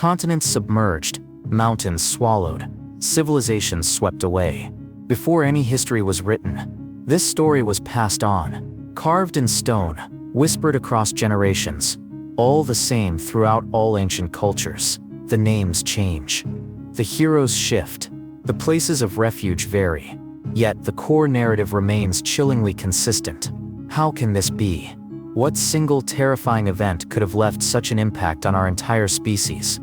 Continents submerged, mountains swallowed, civilizations swept away. Before any history was written, this story was passed on, carved in stone, whispered across generations, all the same throughout all ancient cultures. The names change. The heroes shift. The places of refuge vary. Yet the core narrative remains chillingly consistent. How can this be? What single terrifying event could have left such an impact on our entire species?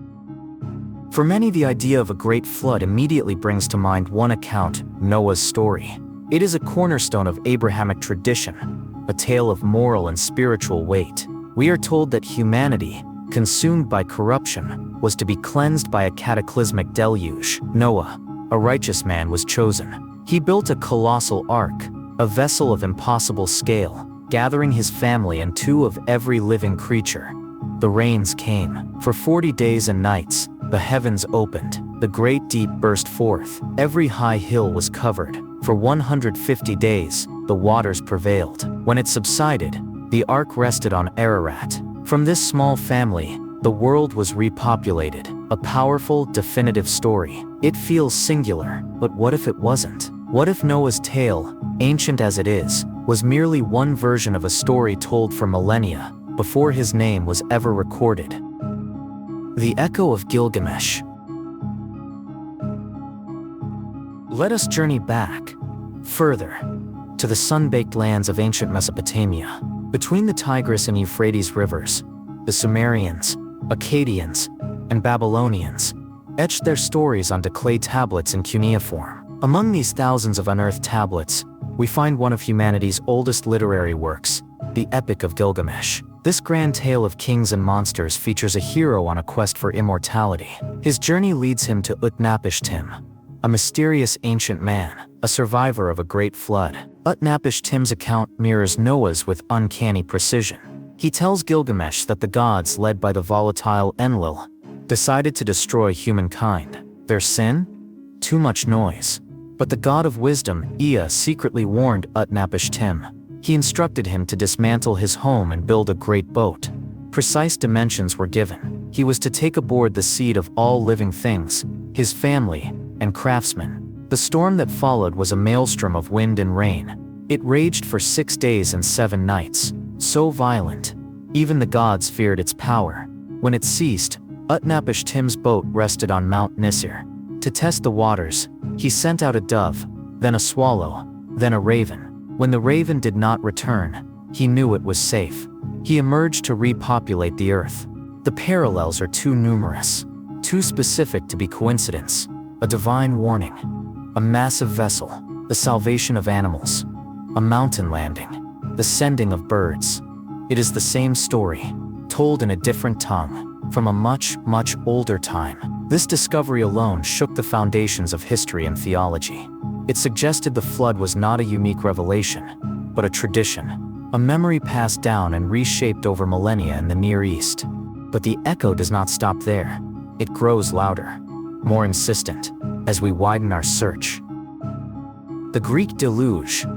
For many, the idea of a great flood immediately brings to mind one account, Noah's story. It is a cornerstone of Abrahamic tradition, a tale of moral and spiritual weight. We are told that humanity, consumed by corruption, was to be cleansed by a cataclysmic deluge. Noah, a righteous man, was chosen. He built a colossal ark, a vessel of impossible scale, gathering his family and two of every living creature. The rains came. For 40 days and nights, the heavens opened. The great deep burst forth. Every high hill was covered. For 150 days, the waters prevailed. When it subsided, the ark rested on Ararat. From this small family, the world was repopulated. A powerful, definitive story. It feels singular, but what if it wasn't? What if Noah's tale, ancient as it is, was merely one version of a story told for millennia, before his name was ever recorded? The Echo of Gilgamesh. Let us journey back, further, to the sun-baked lands of ancient Mesopotamia. Between the Tigris and Euphrates rivers, the Sumerians, Akkadians, and Babylonians etched their stories onto clay tablets in cuneiform. Among these thousands of unearthed tablets, we find one of humanity's oldest literary works, the Epic of Gilgamesh. This grand tale of kings and monsters features a hero on a quest for immortality. His journey leads him to Utnapishtim, a mysterious ancient man, a survivor of a great flood. Utnapishtim's account mirrors Noah's with uncanny precision. He tells Gilgamesh that the gods, led by the volatile Enlil, decided to destroy humankind. Their sin? Too much noise. But the god of wisdom, Ea, secretly warned Utnapishtim. He instructed him to dismantle his home and build a great boat. Precise dimensions were given. He was to take aboard the seed of all living things, his family, and craftsmen. The storm that followed was a maelstrom of wind and rain. It raged for 6 days and 7 nights, so violent, even the gods feared its power. When it ceased, Utnapishtim's boat rested on Mount Nisir. To test the waters, he sent out a dove, then a swallow, then a raven. When the raven did not return, he knew it was safe. He emerged to repopulate the earth. The parallels are too numerous, too specific to be coincidence. A divine warning, a massive vessel, the salvation of animals, a mountain landing, the sending of birds. It is the same story, told in a different tongue, from a much, much older time. This discovery alone shook the foundations of history and theology. It suggested the flood was not a unique revelation, but a tradition, a memory passed down and reshaped over millennia in the Near East. But the echo does not stop there. It grows louder, more insistent, as we widen our search. The Greek Deluge.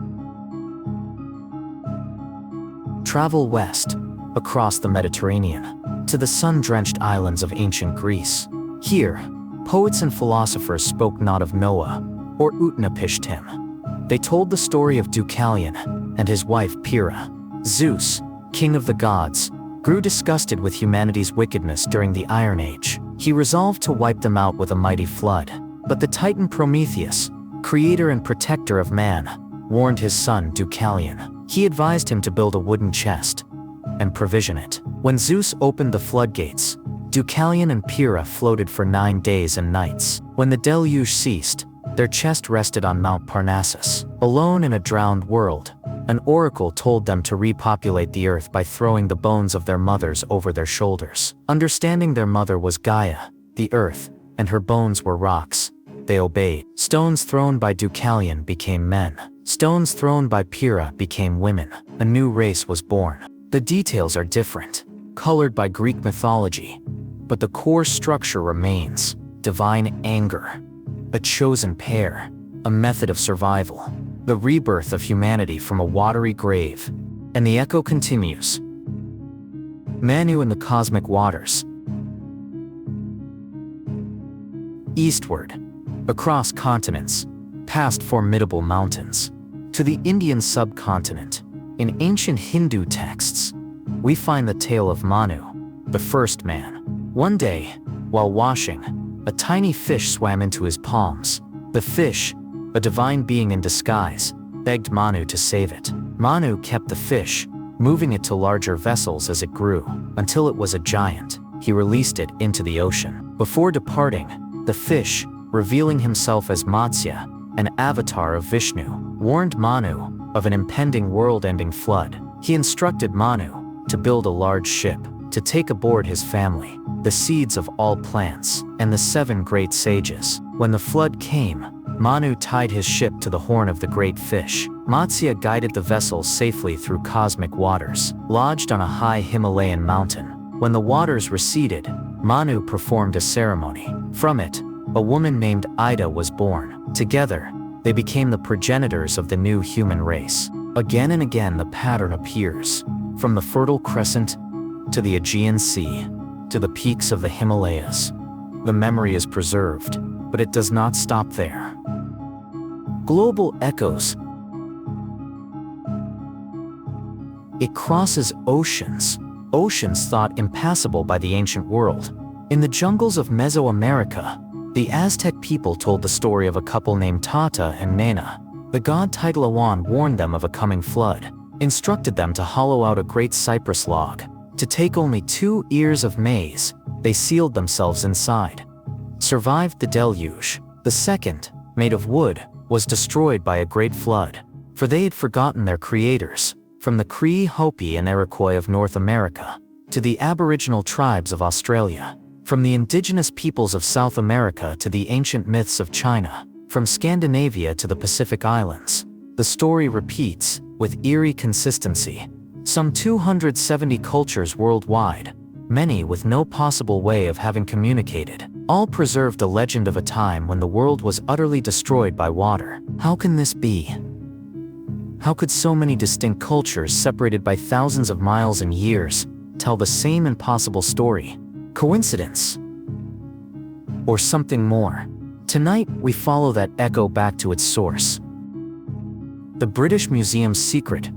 Travel west, across the Mediterranean, to the sun-drenched islands of ancient Greece. Here, poets and philosophers spoke not of Noah or Utnapishtim. They told the story of Deucalion and his wife Pyrrha. Zeus, king of the gods, grew disgusted with humanity's wickedness during the Iron Age. He resolved to wipe them out with a mighty flood. But the titan Prometheus, creator and protector of man, warned his son Deucalion. He advised him to build a wooden chest and provision it. When Zeus opened the floodgates, Deucalion and Pyrrha floated for 9 days and nights. When the deluge ceased, their chest rested on Mount Parnassus. Alone in a drowned world, an oracle told them to repopulate the earth by throwing the bones of their mothers over their shoulders. Understanding their mother was Gaia, the earth, and her bones were rocks, they obeyed. Stones thrown by Deucalion became men. Stones thrown by Pyrrha became women. A new race was born. The details are different, colored by Greek mythology, but the core structure remains. Divine anger, a chosen pair, a method of survival, the rebirth of humanity from a watery grave. And the echo continues. Manu in the cosmic waters. eastward, across continents, past formidable mountains, to the Indian subcontinent. In ancient Hindu texts, we find the tale of Manu, the first man. One day, while washing, a tiny fish swam into his palms. The fish, a divine being in disguise, begged Manu to save it. Manu kept the fish, moving it to larger vessels as it grew, until it was a giant. He released it into the ocean. Before departing, the fish, revealing himself as Matsya, an avatar of Vishnu, warned Manu of an impending world-ending flood. He instructed Manu to build a large ship, to take aboard his family, the seeds of all plants, and the 7 great sages. When the flood came, Manu tied his ship to the horn of the great fish. Matsya guided the vessel safely through cosmic waters, lodged on a high Himalayan mountain. When the waters receded, Manu performed a ceremony. From it, a woman named Ida was born. Together, they became the progenitors of the new human race. Again and again the pattern appears, from the Fertile Crescent to the Aegean Sea, to the peaks of the Himalayas. The memory is preserved, but it does not stop there. Global echoes. It crosses oceans, oceans thought impassable by the ancient world. In the jungles of Mesoamerica, the Aztec people told the story of a couple named Tata and Nena. The god Titlawan warned them of a coming flood, instructed them to hollow out a great cypress log. To take only 2 ears of maize, they sealed themselves inside. Survived the deluge. The second, made of wood, was destroyed by a great flood, for they had forgotten their creators. From the Cree, Hopi, and Iroquois of North America, to the Aboriginal tribes of Australia, from the indigenous peoples of South America to the ancient myths of China, from Scandinavia to the Pacific Islands, the story repeats, with eerie consistency. Some 270 cultures worldwide, many with no possible way of having communicated, all preserved the legend of a time when the world was utterly destroyed by water. How can this be? How could so many distinct cultures separated by thousands of miles and years tell the same impossible story? Coincidence? Or something more? Tonight, we follow that echo back to its source. The British Museum's secret.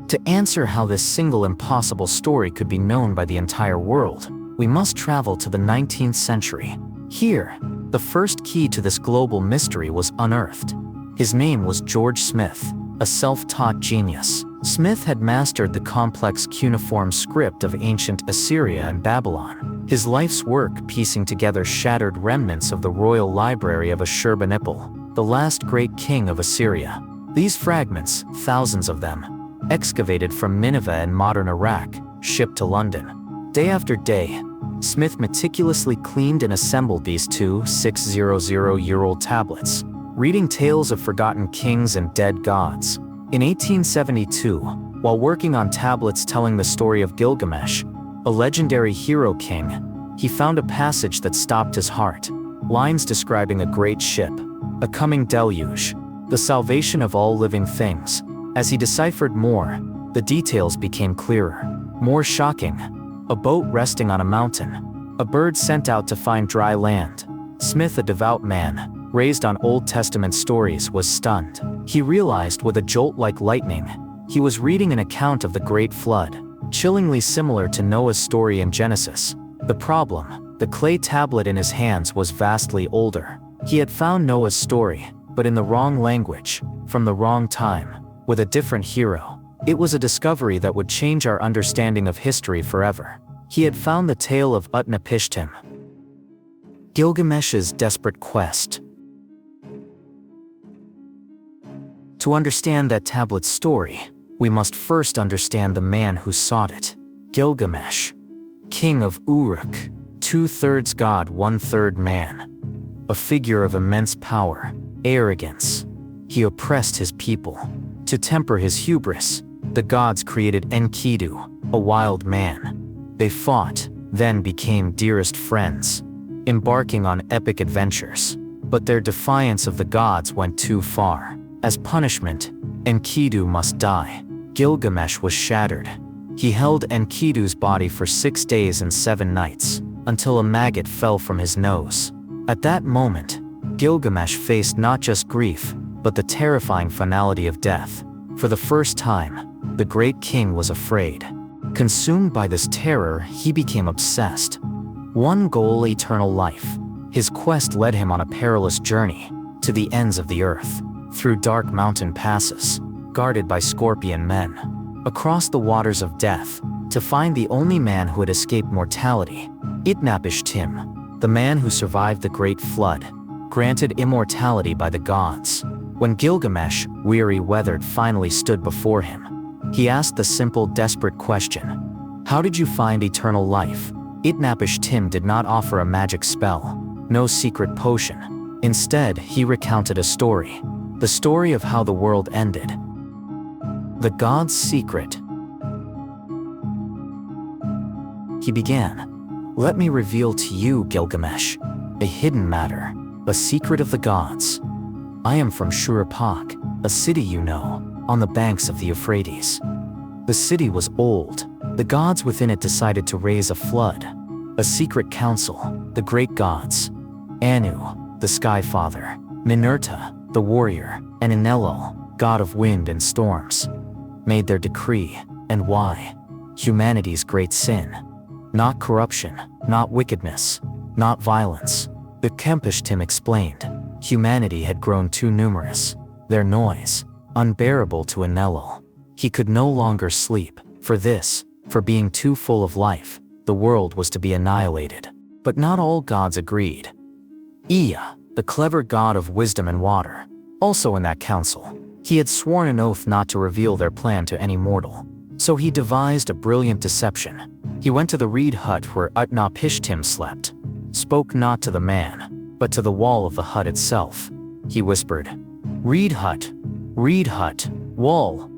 To answer how this single impossible story could be known by the entire world, we must travel to the 19th century. Here, the first key to this global mystery was unearthed. His name was George Smith, a self-taught genius. Smith had mastered the complex cuneiform script of ancient Assyria and Babylon. His life's work piecing together shattered remnants of the royal library of Ashurbanipal, the last great king of Assyria. These fragments, thousands of them, excavated from Nineveh and modern Iraq, shipped to London. Day after day, Smith meticulously cleaned and assembled these 2,600-year-old tablets, reading tales of forgotten kings and dead gods. In 1872, while working on tablets telling the story of Gilgamesh, a legendary hero king, he found a passage that stopped his heart. Lines describing a great ship, a coming deluge, the salvation of all living things. As he deciphered more, the details became clearer, more shocking. A boat resting on a mountain, a bird sent out to find dry land. Smith, a devout man, raised on Old Testament stories, was stunned. He realized with a jolt like lightning, he was reading an account of the Great Flood, chillingly similar to Noah's story in Genesis. The problem, the clay tablet in his hands was vastly older. He had found Noah's story, but in the wrong language, from the wrong time, with a different hero. It was a discovery that would change our understanding of history forever. He had found the tale of Utnapishtim, Gilgamesh's desperate quest. To understand that tablet's story, we must first understand the man who sought it. Gilgamesh, king of Uruk, 2/3 god, 1/3 man. A figure of immense power, arrogance. He oppressed his people. To temper his hubris, the gods created Enkidu, a wild man. They fought, then became dearest friends, embarking on epic adventures. But their defiance of the gods went too far. As punishment, Enkidu must die. Gilgamesh was shattered. He held Enkidu's body for 6 days and 7 nights. until a maggot fell from his nose. At that moment, Gilgamesh faced not just grief, but the terrifying finality of death. For the first time, the great king was afraid. Consumed by this terror, he became obsessed. One goal: eternal life. His quest led him on a perilous journey to the ends of the earth, through dark mountain passes, guarded by scorpion men, across the waters of death, to find the only man who had escaped mortality, Utnapishtim, the man who survived the great flood, granted immortality by the gods. When Gilgamesh, weary-weathered, finally stood before him, he asked the simple, desperate question: "How did you find eternal life?" Utnapishtim did not offer a magic spell, no secret potion. Instead, he recounted a story, the story of how the world ended. The god's secret. He began, "Let me reveal to you, Gilgamesh, a hidden matter, a secret of the gods. I am from Shuruppak, a city you know, on the banks of the Euphrates. The city was old. The gods within it decided to raise a flood. A secret council, the great gods, Anu, the sky father, Ninurta, the warrior, and Enlil, god of wind and storms, made their decree. And why? Humanity's great sin. Not corruption, not wickedness, not violence. The Kempishtim explained. Humanity had grown too numerous, their noise unbearable to Enlil. He could no longer sleep. For being too full of life, the world was to be annihilated. But not all gods agreed. Ea, the clever god of wisdom and water, also in that council. He had sworn an oath not to reveal their plan to any mortal. So he devised a brilliant deception. He went to the reed hut where Utnapishtim slept, spoke not to the man, but to the wall of the hut itself. He whispered, reed hut, wall,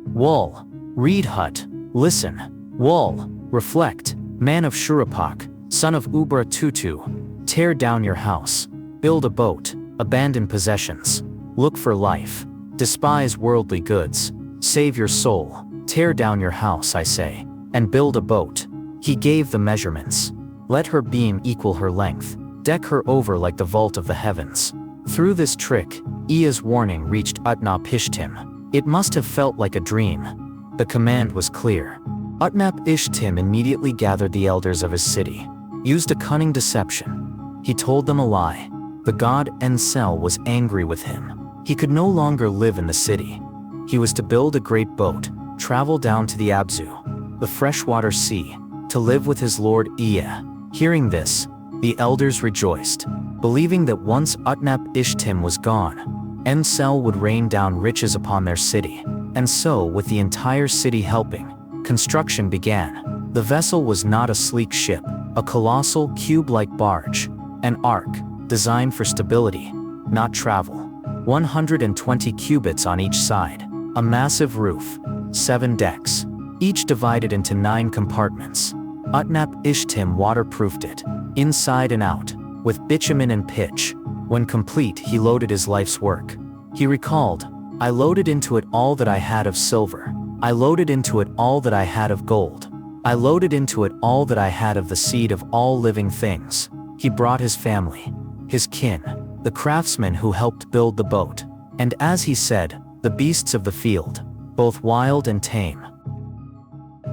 reed hut, listen, wall, reflect, man of Shuruppak, son of Ubra Tutu, tear down your house, build a boat, abandon possessions, look for life, despise worldly goods, save your soul, tear down your house, I say, and build a boat. He gave the measurements. Let her beam equal her length, deck her over like the vault of the heavens. Through this trick, Ea's warning reached Utnapishtim. It must have felt like a dream. The command was clear. Utnapishtim immediately gathered the elders of his city, used a cunning deception. He told them a lie. The god Ensel was angry with him. He could no longer live in the city. He was to build a great boat, travel down to the Abzu, the freshwater sea, to live with his lord Ea. Hearing this, the elders rejoiced, believing that once Utnapishtim was gone, Ensel would rain down riches upon their city. And so, with the entire city helping, construction began. The vessel was not a sleek ship, a colossal cube-like barge, an ark, designed for stability, not travel. 120 cubits on each side, a massive roof, 7 decks, each divided into 9 compartments. Utnapishtim waterproofed it, inside and out, with bitumen and pitch. When complete, he loaded his life's work. He recalled, I loaded into it all that I had of silver. I loaded into it all that I had of gold. I loaded into it all that I had of the seed of all living things. He brought his family, his kin, the craftsmen who helped build the boat, and as he said, the beasts of the field, both wild and tame.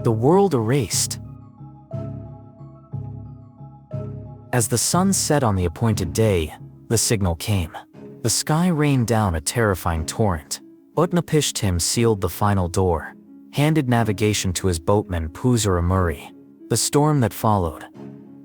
The world erased. As the sun set on the appointed day, the signal came. The sky rained down a terrifying torrent. Utnapishtim sealed the final door, handed navigation to his boatman Puzura Muri. The storm that followed.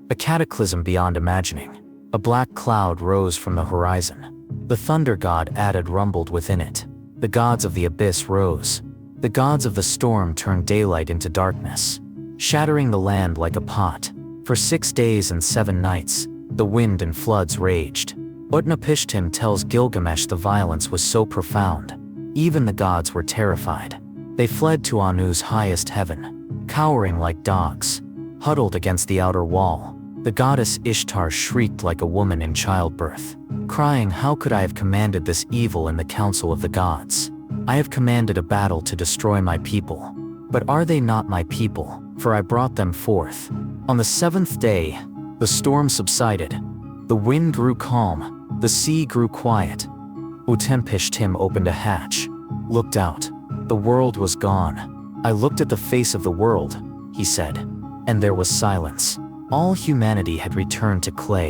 A cataclysm beyond imagining. A black cloud rose from the horizon. The thunder god Atad rumbled within it. The gods of the abyss rose. The gods of the storm turned daylight into darkness, shattering the land like a pot. For 6 days and 7 nights, the wind and floods raged. Utnapishtim tells Gilgamesh the violence was so profound, even the gods were terrified. They fled to Anu's highest heaven, cowering like dogs, huddled against the outer wall. The goddess Ishtar shrieked like a woman in childbirth, crying, how could I have commanded this evil in the council of the gods? I have commanded a battle to destroy my people. But are they not my people? For I brought them forth. On the 7th day, The storm subsided. The wind grew calm. The sea grew quiet. Utenpishtim opened a hatch, looked out. The world was gone. I looked at the face of the world, he said, and there was silence. All humanity had returned to clay.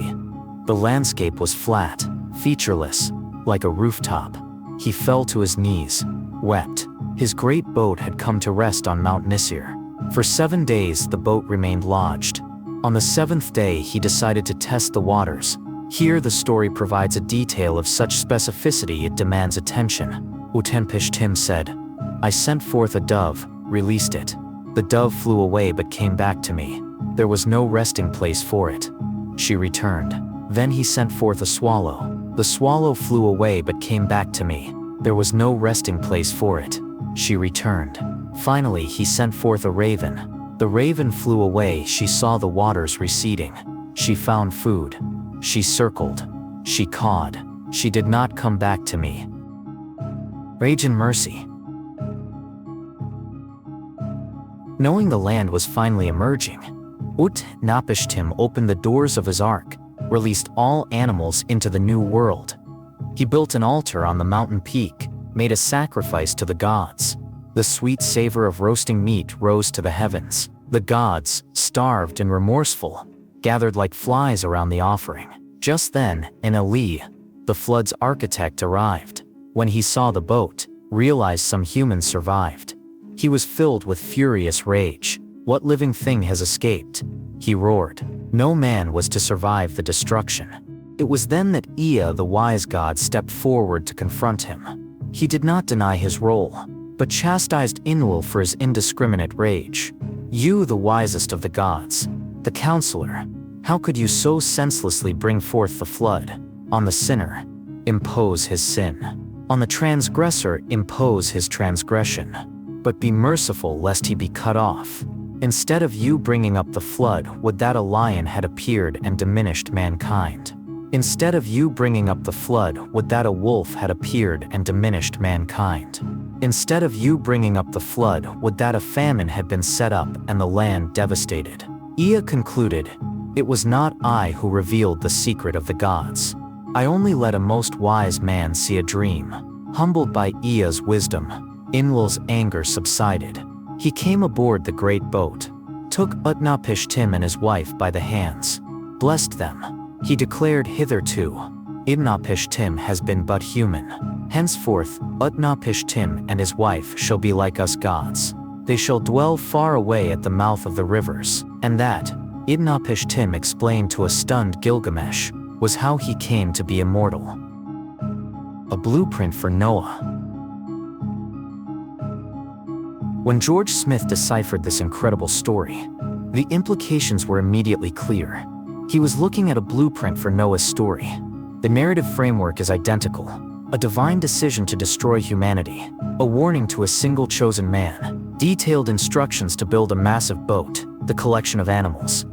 The landscape was flat, featureless, like a rooftop. He fell to his knees, wept. His great boat had come to rest on Mount Nisir. For 7 days the boat remained lodged. On the 7th day he decided to test the waters. Here the story provides a detail of such specificity it demands attention. Utenpishtim said, I sent forth a dove, released it. The dove flew away but came back to me. There was no resting place for it. She returned. Then he sent forth a swallow. The swallow flew away but came back to me. There was no resting place for it. She returned. Finally he sent forth a raven. The raven flew away. She saw the waters receding. She found food. She circled. She cawed. She did not come back to me. Rage and mercy. Knowing the land was finally emerging, Utnapishtim opened the doors of his ark, released all animals into the new world. He built an altar on the mountain peak, made a sacrifice to the gods. The sweet savor of roasting meat rose to the heavens. The gods, starved and remorseful, gathered like flies around the offering. Just then, an Eli, the flood's architect, arrived. When he saw the boat, realized some humans survived. He was filled with furious rage. What living thing has escaped? He roared. No man was to survive the destruction. It was then that Ea, the wise god, stepped forward to confront him. He did not deny his role, but chastised Enlil for his indiscriminate rage. You, the wisest of the gods, the counselor, how could you so senselessly bring forth the flood? On the sinner, impose his sin. On the transgressor, impose his transgression. But be merciful lest he be cut off. Instead of you bringing up the flood, would that a lion had appeared and diminished mankind. Instead of you bringing up the flood, would that a wolf had appeared and diminished mankind. Instead of you bringing up the flood, would that a famine had been set up and the land devastated. Ea concluded, it was not I who revealed the secret of the gods. I only let a most wise man see a dream. Humbled by Ea's wisdom, Enlil's anger subsided. He came aboard the great boat, took Utnapishtim and his wife by the hands, blessed them. He declared, hitherto, Utnapishtim has been but human. Henceforth, Utnapishtim and his wife shall be like us gods. They shall dwell far away at the mouth of the rivers. And that, Utnapishtim explained to a stunned Gilgamesh, was how he came to be immortal. A blueprint for Noah. When George Smith deciphered this incredible story, the implications were immediately clear. He was looking at a blueprint for Noah's story. The narrative framework is identical: a divine decision to destroy humanity, a warning to a single chosen man, detailed instructions to build a massive boat, the collection of animals,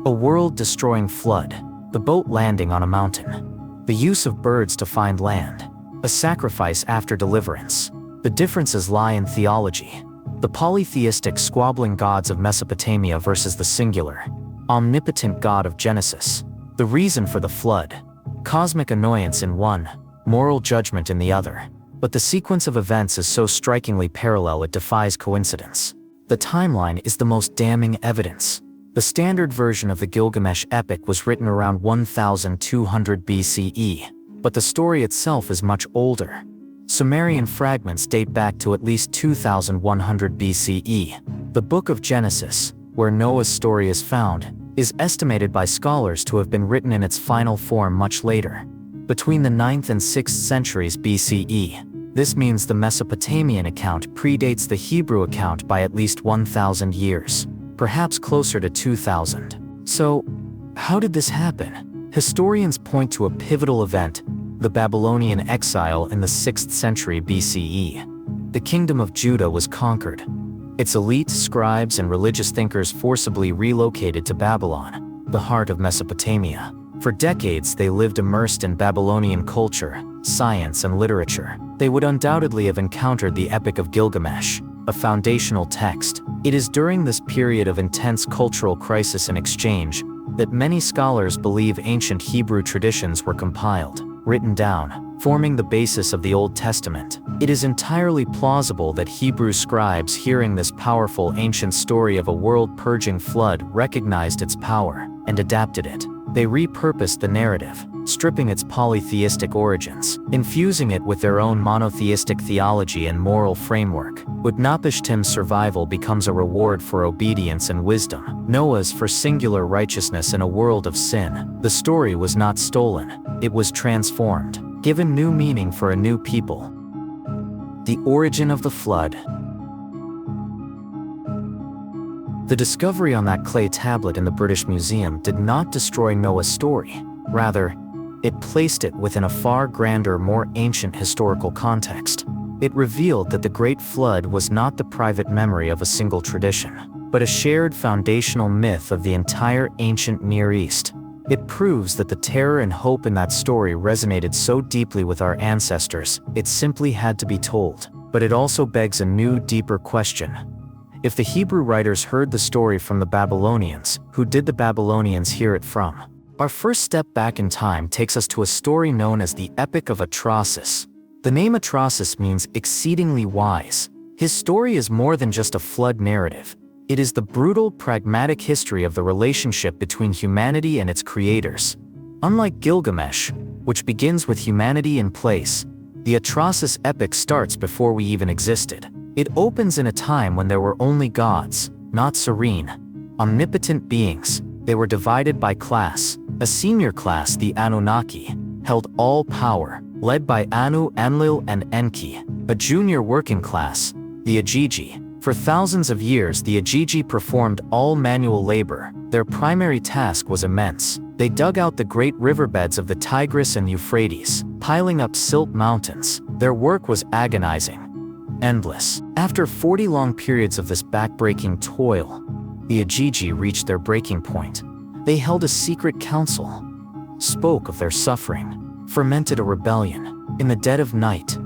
a world-destroying flood, the boat landing on a mountain, the use of birds to find land, a sacrifice after deliverance. The differences lie in theology. The polytheistic squabbling gods of Mesopotamia versus the singular, omnipotent God of Genesis. The reason for the flood: cosmic annoyance in one, moral judgment in the other. But the sequence of events is so strikingly parallel it defies coincidence. The timeline is the most damning evidence. The standard version of the Gilgamesh epic was written around 1200 BCE, but the story itself is much older. Sumerian fragments date back to at least 2100 BCE. The Book of Genesis, where Noah's story is found, is estimated by scholars to have been written in its final form much later, between the 9th and 6th centuries BCE. This means the Mesopotamian account predates the Hebrew account by at least 1,000 years, perhaps closer to 2,000. So, how did this happen? Historians point to a pivotal event: the Babylonian exile in the 6th century BCE. The kingdom of Judah was conquered. Its elite, scribes, and religious thinkers forcibly relocated to Babylon, the heart of Mesopotamia. For decades they lived immersed in Babylonian culture, science, and literature. They would undoubtedly have encountered the Epic of Gilgamesh, a foundational text. It is during this period of intense cultural crisis and exchange, that many scholars believe ancient Hebrew traditions were compiled, written down, forming the basis of the Old Testament. It is entirely plausible that Hebrew scribes hearing this powerful ancient story of a world-purging flood recognized its power and adapted it. They repurposed the narrative, stripping its polytheistic origins, infusing it with their own monotheistic theology and moral framework. Utnapishtim's survival becomes a reward for obedience and wisdom, Noah's for singular righteousness in a world of sin. The story was not stolen, it was transformed, given new meaning for a new people. The origin of the flood. The discovery on that clay tablet in the British Museum did not destroy Noah's story. Rather, it placed it within a far grander, more ancient historical context. It revealed that the Great Flood was not the private memory of a single tradition, but a shared foundational myth of the entire ancient Near East. It proves that the terror and hope in that story resonated so deeply with our ancestors, it simply had to be told. But it also begs a new, deeper question. If the Hebrew writers heard the story from the Babylonians, who did the Babylonians hear it from? Our first step back in time takes us to a story known as the Epic of Atrasis. The name Atrasis means exceedingly wise. His story is more than just a flood narrative. It is the brutal, pragmatic history of the relationship between humanity and its creators. Unlike Gilgamesh, which begins with humanity in place, the Atrasis epic starts before we even existed. It opens in a time when there were only gods, not serene, omnipotent beings. They were divided by class. A senior class, the Anunnaki, held all power, led by Anu, Enlil, and Enki. A junior working class, the Agigi. For thousands of years, the Agigi performed all manual labor. Their primary task was immense. They dug out the great riverbeds of the Tigris and Euphrates, piling up silt mountains. Their work was agonizing, endless. After 40 long periods of this backbreaking toil, the Agigi reached their breaking point. They held a secret council, spoke of their suffering, fermented a rebellion. In the dead of night,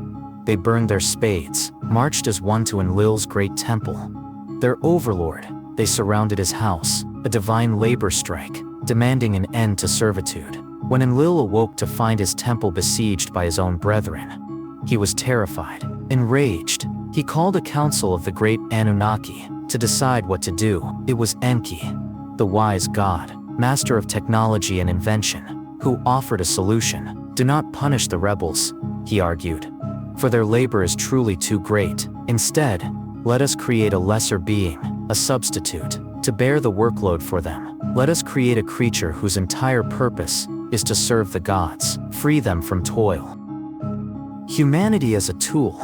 they burned their spades, marched as one to Enlil's great temple. Their overlord, they surrounded his house, a divine labor strike, demanding an end to servitude. When Enlil awoke to find his temple besieged by his own brethren, he was terrified. Enraged, he called a council of the great Anunnaki to decide what to do. It was Enki, the wise god, master of technology and invention, who offered a solution. Do not punish the rebels, he argued, for their labor is truly too great. Instead, let us create a lesser being, a substitute, to bear the workload for them. Let us create a creature whose entire purpose is to serve the gods, free them from toil. Humanity as a tool.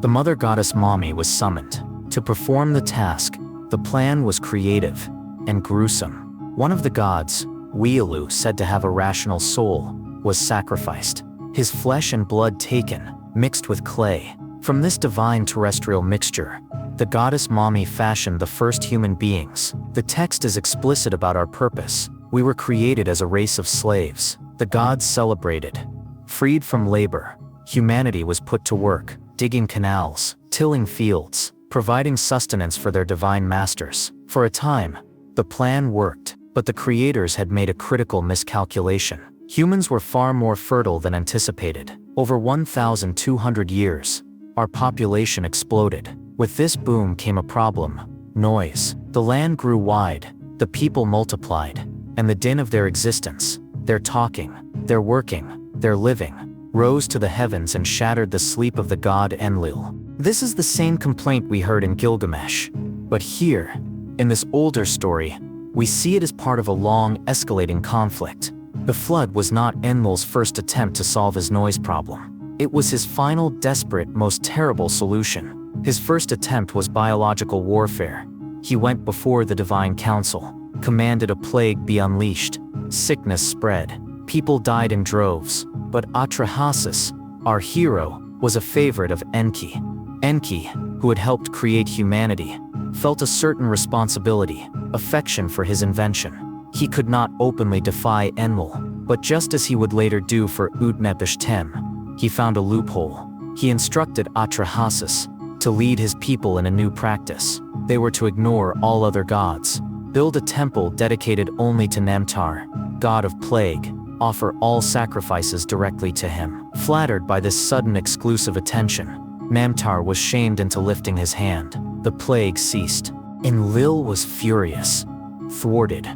The mother goddess Mami was summoned to perform the task. The plan was creative and gruesome. One of the gods, Weelu, said to have a rational soul, was sacrificed. His flesh and blood taken, mixed with clay. From this divine terrestrial mixture, the goddess Mami fashioned the first human beings. The text is explicit about our purpose. We were created as a race of slaves. The gods celebrated. Freed from labor, humanity was put to work, digging canals, tilling fields, providing sustenance for their divine masters. For a time, the plan worked, but the creators had made a critical miscalculation. Humans were far more fertile than anticipated. Over 1,200 years, our population exploded. With this boom came a problem: noise. The land grew wide, the people multiplied, and the din of their existence, their talking, their working, their living, rose to the heavens and shattered the sleep of the god Enlil. This is the same complaint we heard in Gilgamesh, but here, in this older story, we see it as part of a long, escalating conflict. The flood was not Enlil's first attempt to solve his noise problem. It was his final, desperate, most terrible solution. His first attempt was biological warfare. He went before the divine council, commanded a plague be unleashed. Sickness spread. People died in droves. But Atrahasis, our hero, was a favorite of Enki. Enki, who had helped create humanity, felt a certain responsibility, affection for his invention. He could not openly defy Enlil, but just as he would later do for Utnapishtim, he found a loophole. He instructed Atrahasis to lead his people in a new practice. They were to ignore all other gods, build a temple dedicated only to Namtar, god of plague, offer all sacrifices directly to him. Flattered by this sudden exclusive attention, Namtar was shamed into lifting his hand. The plague ceased. Enlil was furious, thwarted.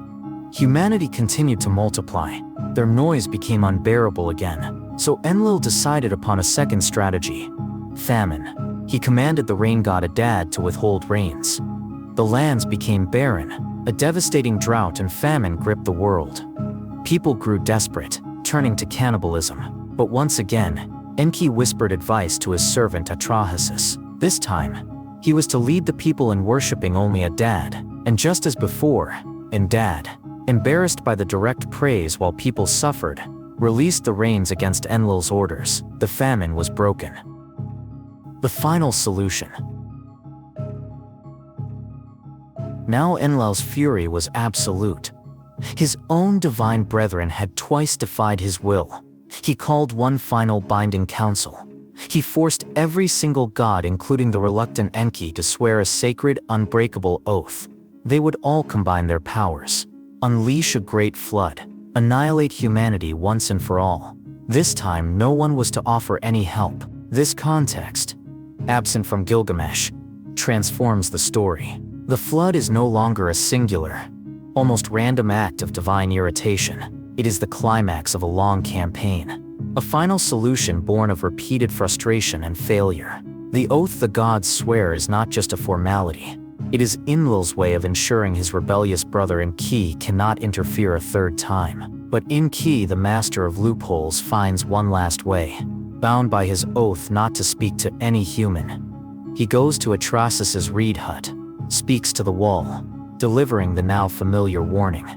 Humanity continued to multiply. Their noise became unbearable again. So Enlil decided upon a second strategy: famine. He commanded the rain god Adad to withhold rains. The lands became barren. A devastating drought and famine gripped the world. People grew desperate, turning to cannibalism. But once again, Enki whispered advice to his servant Atrahasis. This time, he was to lead the people in worshipping only Adad. And just as before, Adad, embarrassed by the direct praise while people suffered, released the rains against Enlil's orders. The famine was broken. The final solution. Now Enlil's fury was absolute. His own divine brethren had twice defied his will. He called one final binding council. He forced every single god, including the reluctant Enki, to swear a sacred, unbreakable oath. They would all combine their powers, unleash a great flood, annihilate humanity once and for all. This time, no one was to offer any help. This context, absent from Gilgamesh, transforms the story. The flood is no longer a singular, almost random act of divine irritation. It is the climax of a long campaign. A final solution born of repeated frustration and failure. The oath the gods swear is not just a formality. It is Enlil's way of ensuring his rebellious brother Enki cannot interfere a third time. But Enki, the master of loopholes, finds one last way. Bound by his oath not to speak to any human, he goes to Atrahasis's reed hut, speaks to the wall, delivering the now familiar warning.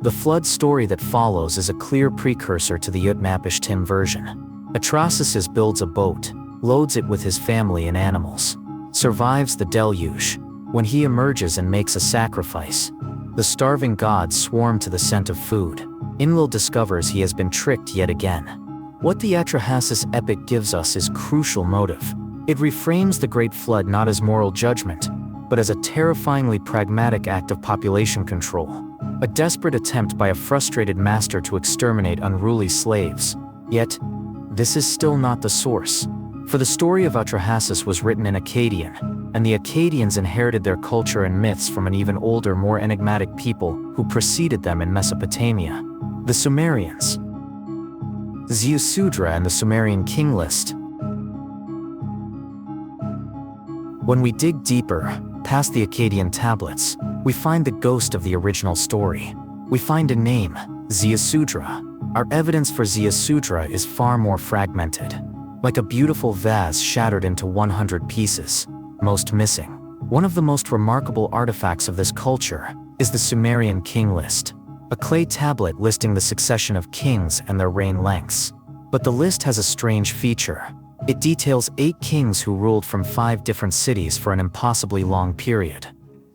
The flood story that follows is a clear precursor to the Utnapishtim version. Atrahasis builds a boat, loads it with his family and animals, survives the deluge. When he emerges and makes a sacrifice, the starving gods swarm to the scent of food. Enlil discovers he has been tricked yet again. What the Atrahasis epic gives us is crucial motive. It reframes the Great Flood not as moral judgment, but as a terrifyingly pragmatic act of population control. A desperate attempt by a frustrated master to exterminate unruly slaves. Yet, this is still not the source. For the story of Atrahasis was written in Akkadian, and the Akkadians inherited their culture and myths from an even older, more enigmatic people who preceded them in Mesopotamia, the Sumerians. Ziusudra and the Sumerian king list. When we dig deeper, past the Akkadian tablets, we find the ghost of the original story. We find a name, Ziusudra. Our evidence for Ziusudra is far more fragmented. Like a beautiful vase shattered into 100 pieces, most missing. One of the most remarkable artifacts of this culture is the Sumerian king list, a clay tablet listing the succession of kings and their reign lengths. But the list has a strange feature. It details 8 kings who ruled from 5 different cities for an impossibly long period,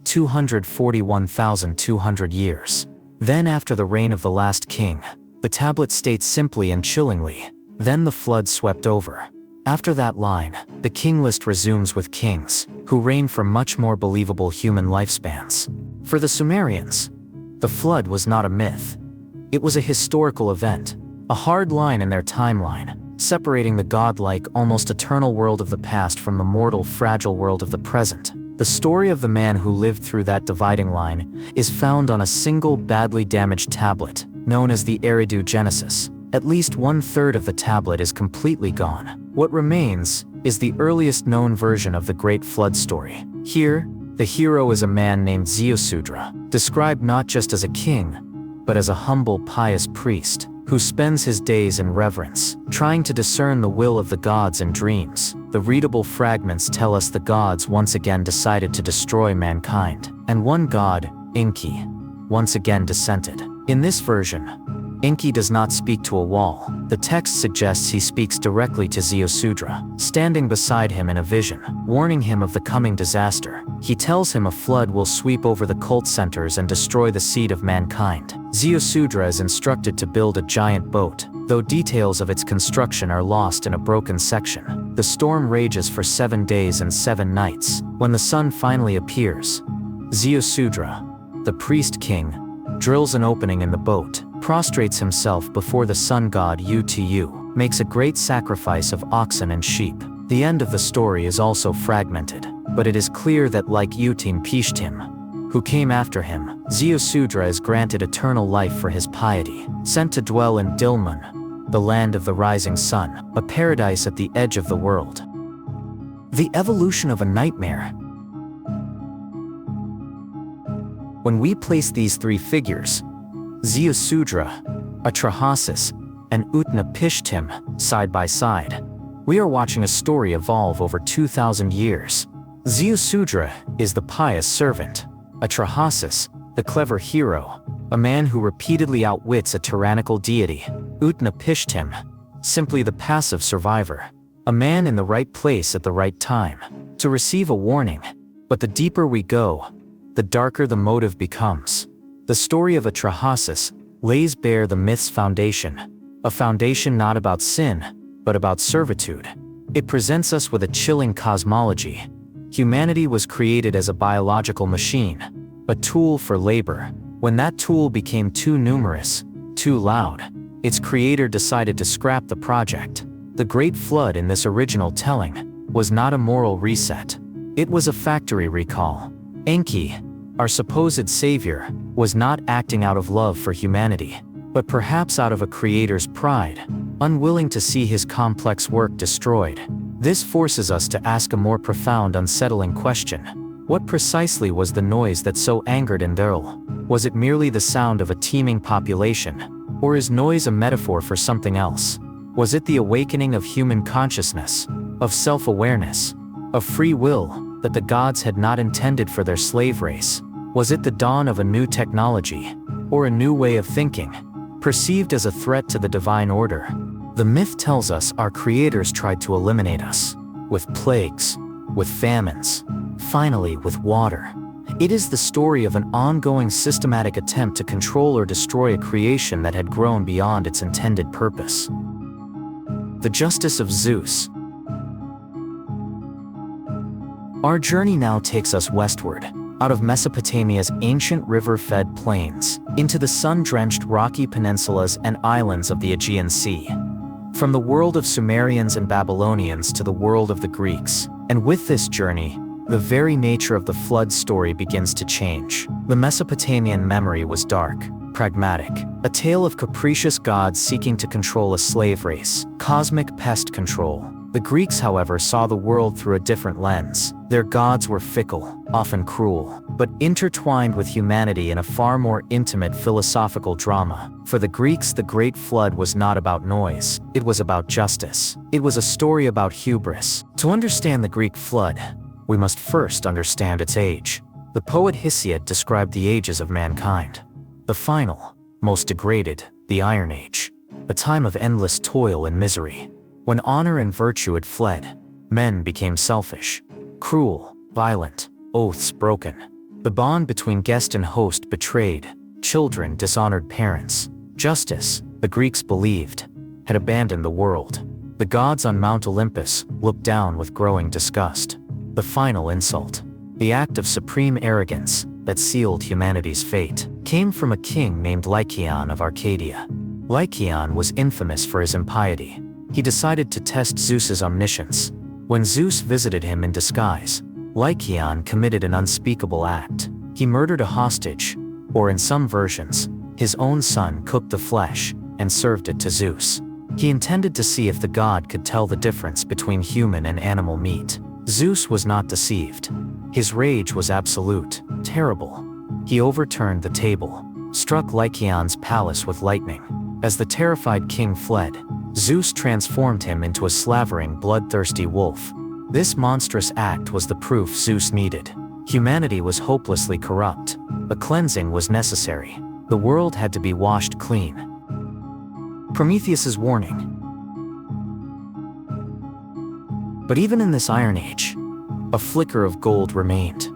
241,200 years. Then after the reign of the last king, the tablet states simply and chillingly, then the flood swept over. After that line, the king list resumes with kings, who reign for much more believable human lifespans. For the Sumerians, the flood was not a myth. It was a historical event, a hard line in their timeline, separating the godlike, almost eternal world of the past from the mortal, fragile world of the present. The story of the man who lived through that dividing line is found on a single badly damaged tablet, known as the Eridu Genesis. At least 1/3 of the tablet is completely gone. What remains is the earliest known version of the Great Flood story. Here, the hero is a man named Ziusudra, described not just as a king, but as a humble, pious priest, who spends his days in reverence, trying to discern the will of the gods in dreams. The readable fragments tell us the gods once again decided to destroy mankind, and one god, Enki, once again dissented. In this version, Enki does not speak to a wall. The text suggests he speaks directly to Ziusudra, standing beside him in a vision, warning him of the coming disaster. He tells him a flood will sweep over the cult centers and destroy the seed of mankind. Ziusudra is instructed to build a giant boat, though details of its construction are lost in a broken section. The storm rages for 7 days and 7 nights. When the sun finally appears, Ziusudra, the priest king, drills an opening in the boat, prostrates himself before the sun god Utu, makes a great sacrifice of oxen and sheep. The end of the story is also fragmented, but it is clear that like Utnapishtim, who came after him, Ziusudra is granted eternal life for his piety, sent to dwell in Dilmun, the land of the rising sun, a paradise at the edge of the world. The evolution of a nightmare. When we place these 3 figures, Ziusudra, Atrahasis, and Utnapishtim, side by side, we are watching a story evolve over 2,000 years. Ziusudra is the pious servant, Atrahasis, the clever hero, a man who repeatedly outwits a tyrannical deity, Utnapishtim, simply the passive survivor, a man in the right place at the right time, to receive a warning. But the deeper we go, the darker the motive becomes. The story of Atrahasis lays bare the myth's foundation, a foundation not about sin, but about servitude. It presents us with a chilling cosmology. Humanity was created as a biological machine, a tool for labor. When that tool became too numerous, too loud, its creator decided to scrap the project. The Great Flood in this original telling was not a moral reset. It was a factory recall. Enki, our supposed savior, was not acting out of love for humanity, but perhaps out of a creator's pride, unwilling to see his complex work destroyed. This forces us to ask a more profound, unsettling question. What precisely was the noise that so angered Enlil? Was it merely the sound of a teeming population? Or is noise a metaphor for something else? Was it the awakening of human consciousness, of self-awareness, of free will, that the gods had not intended for their slave race? Was it the dawn of a new technology, or a new way of thinking, perceived as a threat to the divine order? The myth tells us our creators tried to eliminate us, with plagues, with famines, finally with water. It is the story of an ongoing systematic attempt to control or destroy a creation that had grown beyond its intended purpose. The Justice of Zeus. Our journey now takes us westward, out of Mesopotamia's ancient river-fed plains, into the sun-drenched rocky peninsulas and islands of the Aegean Sea. From the world of Sumerians and Babylonians to the world of the Greeks. And with this journey, the very nature of the flood story begins to change. The Mesopotamian memory was dark, pragmatic, a tale of capricious gods seeking to control a slave race, cosmic pest control. The Greeks, however, saw the world through a different lens. Their gods were fickle, often cruel, but intertwined with humanity in a far more intimate philosophical drama. For the Greeks, the Great Flood was not about noise, it was about justice. It was a story about hubris. To understand the Greek Flood, we must first understand its age. The poet Hesiod described the ages of mankind. The final, most degraded, the Iron Age, a time of endless toil and misery. When honor and virtue had fled, men became selfish, cruel, violent, oaths broken. The bond between guest and host betrayed, children dishonored parents. Justice, the Greeks believed, had abandoned the world. The gods on Mount Olympus looked down with growing disgust. The final insult, the act of supreme arrogance that sealed humanity's fate, came from a king named Lycaon of Arcadia. Lycaon was infamous for his impiety. He decided to test Zeus's omniscience. When Zeus visited him in disguise, Lycaon committed an unspeakable act. He murdered a hostage, or in some versions, his own son cooked the flesh and served it to Zeus. He intended to see if the god could tell the difference between human and animal meat. Zeus was not deceived. His rage was absolute, terrible. He overturned the table, struck Lycaon's palace with lightning. As the terrified king fled, Zeus transformed him into a slavering, bloodthirsty wolf. This monstrous act was the proof Zeus needed. Humanity was hopelessly corrupt. A cleansing was necessary. The world had to be washed clean. Prometheus's warning. But even in this Iron Age, a flicker of gold remained.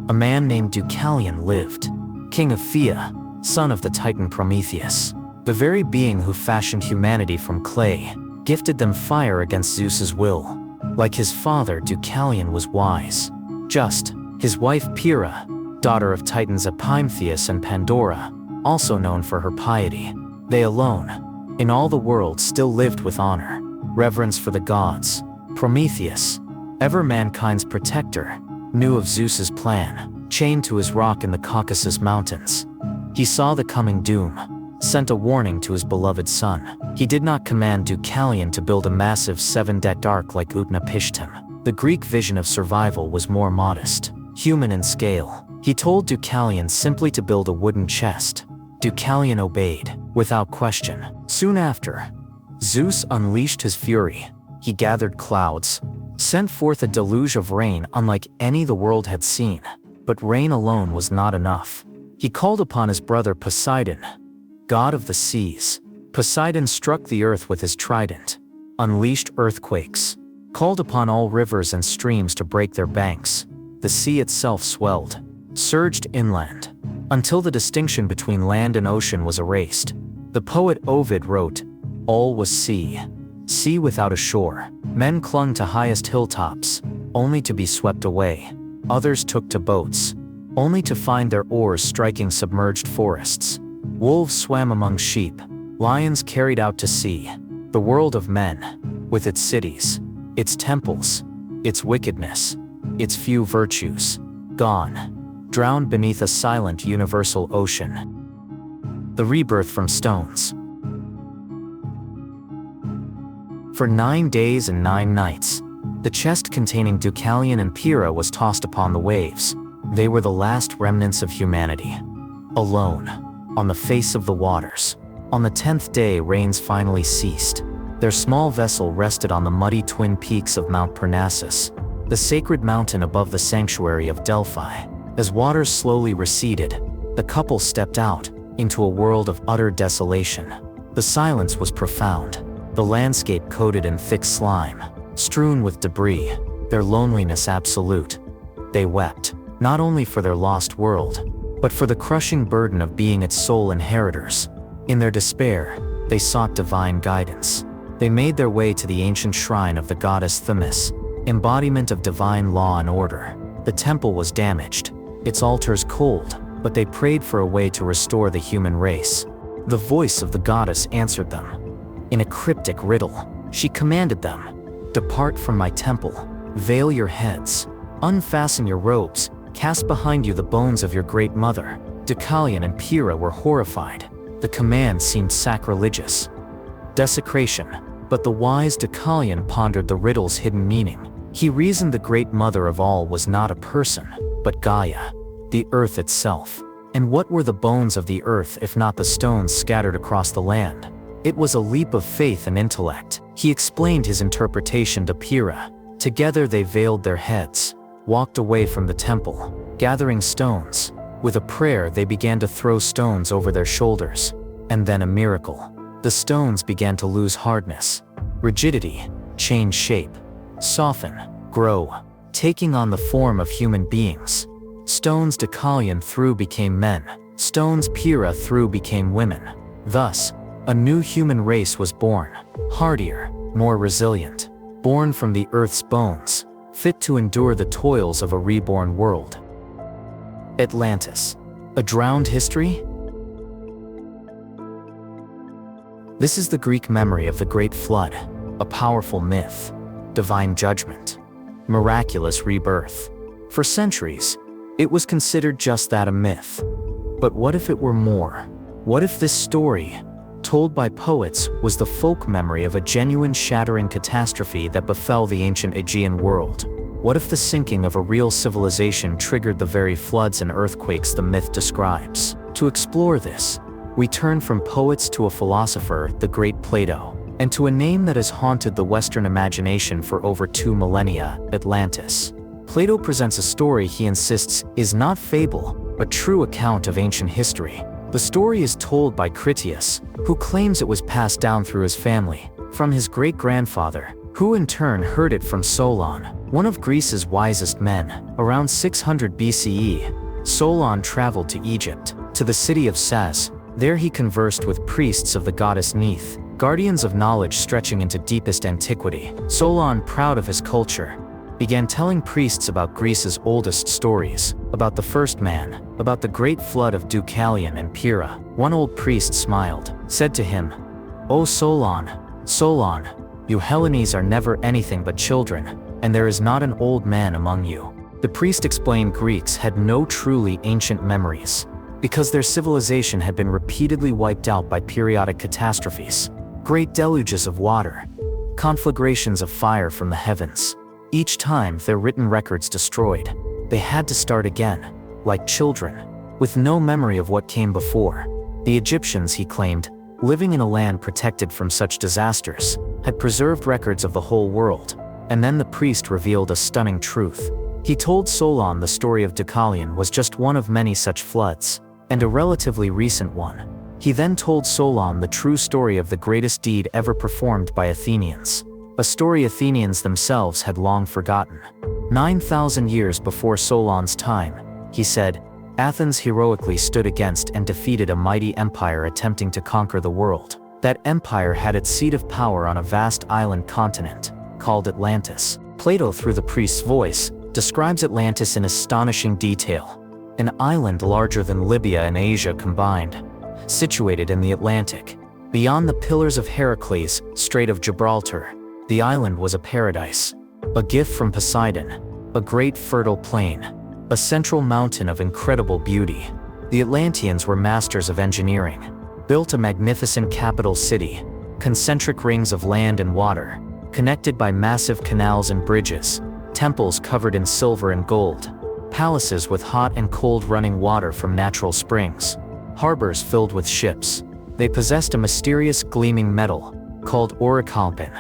A man named Deucalion lived, king of Phthia, son of the titan Prometheus. the very being who fashioned humanity from clay, gifted them fire against Zeus's will. Like his father, Deucalion was wise. Just, his wife Pyrrha, daughter of Titans Epimetheus and Pandora, also known for her piety. They alone, in all the world, still lived with honor, reverence for the gods. Prometheus, ever mankind's protector, knew of Zeus's plan, chained to his rock in the Caucasus Mountains. He saw the coming doom, sent a warning to his beloved son. He did not command Deucalion to build a massive 7-decked ark like Utnapishtim. The Greek vision of survival was more modest, human in scale. He told Deucalion simply to build a wooden chest. Deucalion obeyed, without question. Soon after, Zeus unleashed his fury. He gathered clouds, sent forth a deluge of rain unlike any the world had seen. But rain alone was not enough. He called upon his brother Poseidon, god of the seas. Poseidon struck the earth with his trident, unleashed earthquakes, called upon all rivers and streams to break their banks. The sea itself swelled, surged inland, until the distinction between land and ocean was erased. The poet Ovid wrote, "All was sea, sea without a shore. Men clung to highest hilltops, only to be swept away. Others took to boats, only to find their oars striking submerged forests. Wolves swam among sheep, lions carried out to sea. The world of men, with its cities, its temples, its wickedness, its few virtues, gone, drowned beneath a silent universal ocean." The rebirth from stones. For 9 days and 9 nights, the chest containing Deucalion and Pyrrha was tossed upon the waves. They were the last remnants of humanity. Alone, on the face of the waters. On the 10th day, rains finally ceased. Their small vessel rested on the muddy twin peaks of Mount Parnassus, the sacred mountain above the sanctuary of Delphi. As waters slowly receded, the couple stepped out into a world of utter desolation. The silence was profound, the landscape coated in thick slime, strewn with debris, their loneliness absolute. They wept, not only for their lost world, but for the crushing burden of being its sole inheritors. In their despair, they sought divine guidance. They made their way to the ancient shrine of the goddess Themis, embodiment of divine law and order. The temple was damaged, its altars cold, but they prayed for a way to restore the human race. The voice of the goddess answered them. In a cryptic riddle, she commanded them, "Depart from my temple, veil your heads, unfasten your robes, cast behind you the bones of your great mother." Deucalion and Pyrrha were horrified. The command seemed sacrilegious. Desecration. But the wise Deucalion pondered the riddle's hidden meaning. He reasoned the great mother of all was not a person, but Gaia, the earth itself. And what were the bones of the earth if not the stones scattered across the land? It was a leap of faith and intellect. He explained his interpretation to Pyrrha. Together they veiled their heads, walked away from the temple, gathering stones. With a prayer they began to throw stones over their shoulders. And then a miracle. The stones began to lose hardness, rigidity, change shape, soften, grow, taking on the form of human beings. Stones Deucalion threw became men. Stones Pyrrha threw became women. Thus, a new human race was born, hardier, more resilient, born from the earth's bones, fit to endure the toils of a reborn world. Atlantis. A drowned history? This is the Greek memory of the Great Flood, a powerful myth, divine judgment, miraculous rebirth. For centuries, it was considered just that, a myth. But what if it were more? What if this story, told by poets, was the folk memory of a genuine shattering catastrophe that befell the ancient Aegean world? What if the sinking of a real civilization triggered the very floods and earthquakes the myth describes? To explore this, we turn from poets to a philosopher, the great Plato, and to a name that has haunted the Western imagination for over 2 millennia, Atlantis. Plato presents a story he insists is not fable, but true account of ancient history. The story is told by Critias, who claims it was passed down through his family, from his great-grandfather, who in turn heard it from Solon, one of Greece's wisest men. Around 600 BCE, Solon traveled to Egypt, to the city of Saz, There he conversed with priests of the goddess Neith, guardians of knowledge stretching into deepest antiquity. Solon, proud of his culture, began telling priests about Greece's oldest stories, about the first man, about the great flood of Deucalion and Pyrrha. One old priest smiled, said to him, "O Solon, Solon, you Hellenes are never anything but children, and there is not an old man among you." The priest explained Greeks had no truly ancient memories, because their civilization had been repeatedly wiped out by periodic catastrophes, great deluges of water, conflagrations of fire from the heavens. Each time their written records destroyed, they had to start again, like children, with no memory of what came before. The Egyptians, he claimed, living in a land protected from such disasters, had preserved records of the whole world. And then the priest revealed a stunning truth. He told Solon the story of Deucalion was just one of many such floods, and a relatively recent one. He then told Solon the true story of the greatest deed ever performed by Athenians, a story Athenians themselves had long forgotten. 9,000 years before Solon's time, he said, Athens heroically stood against and defeated a mighty empire attempting to conquer the world. That empire had its seat of power on a vast island continent, called Atlantis. Plato, through the priest's voice, describes Atlantis in astonishing detail. An island larger than Libya and Asia combined, situated in the Atlantic. Beyond the Pillars of Heracles, Strait of Gibraltar, the island was a paradise, a gift from Poseidon, a great fertile plain, a central mountain of incredible beauty. The Atlanteans were masters of engineering, built a magnificent capital city, concentric rings of land and water, connected by massive canals and bridges, temples covered in silver and gold, palaces with hot and cold running water from natural springs, harbors filled with ships. They possessed a mysterious gleaming metal, called orichalcum,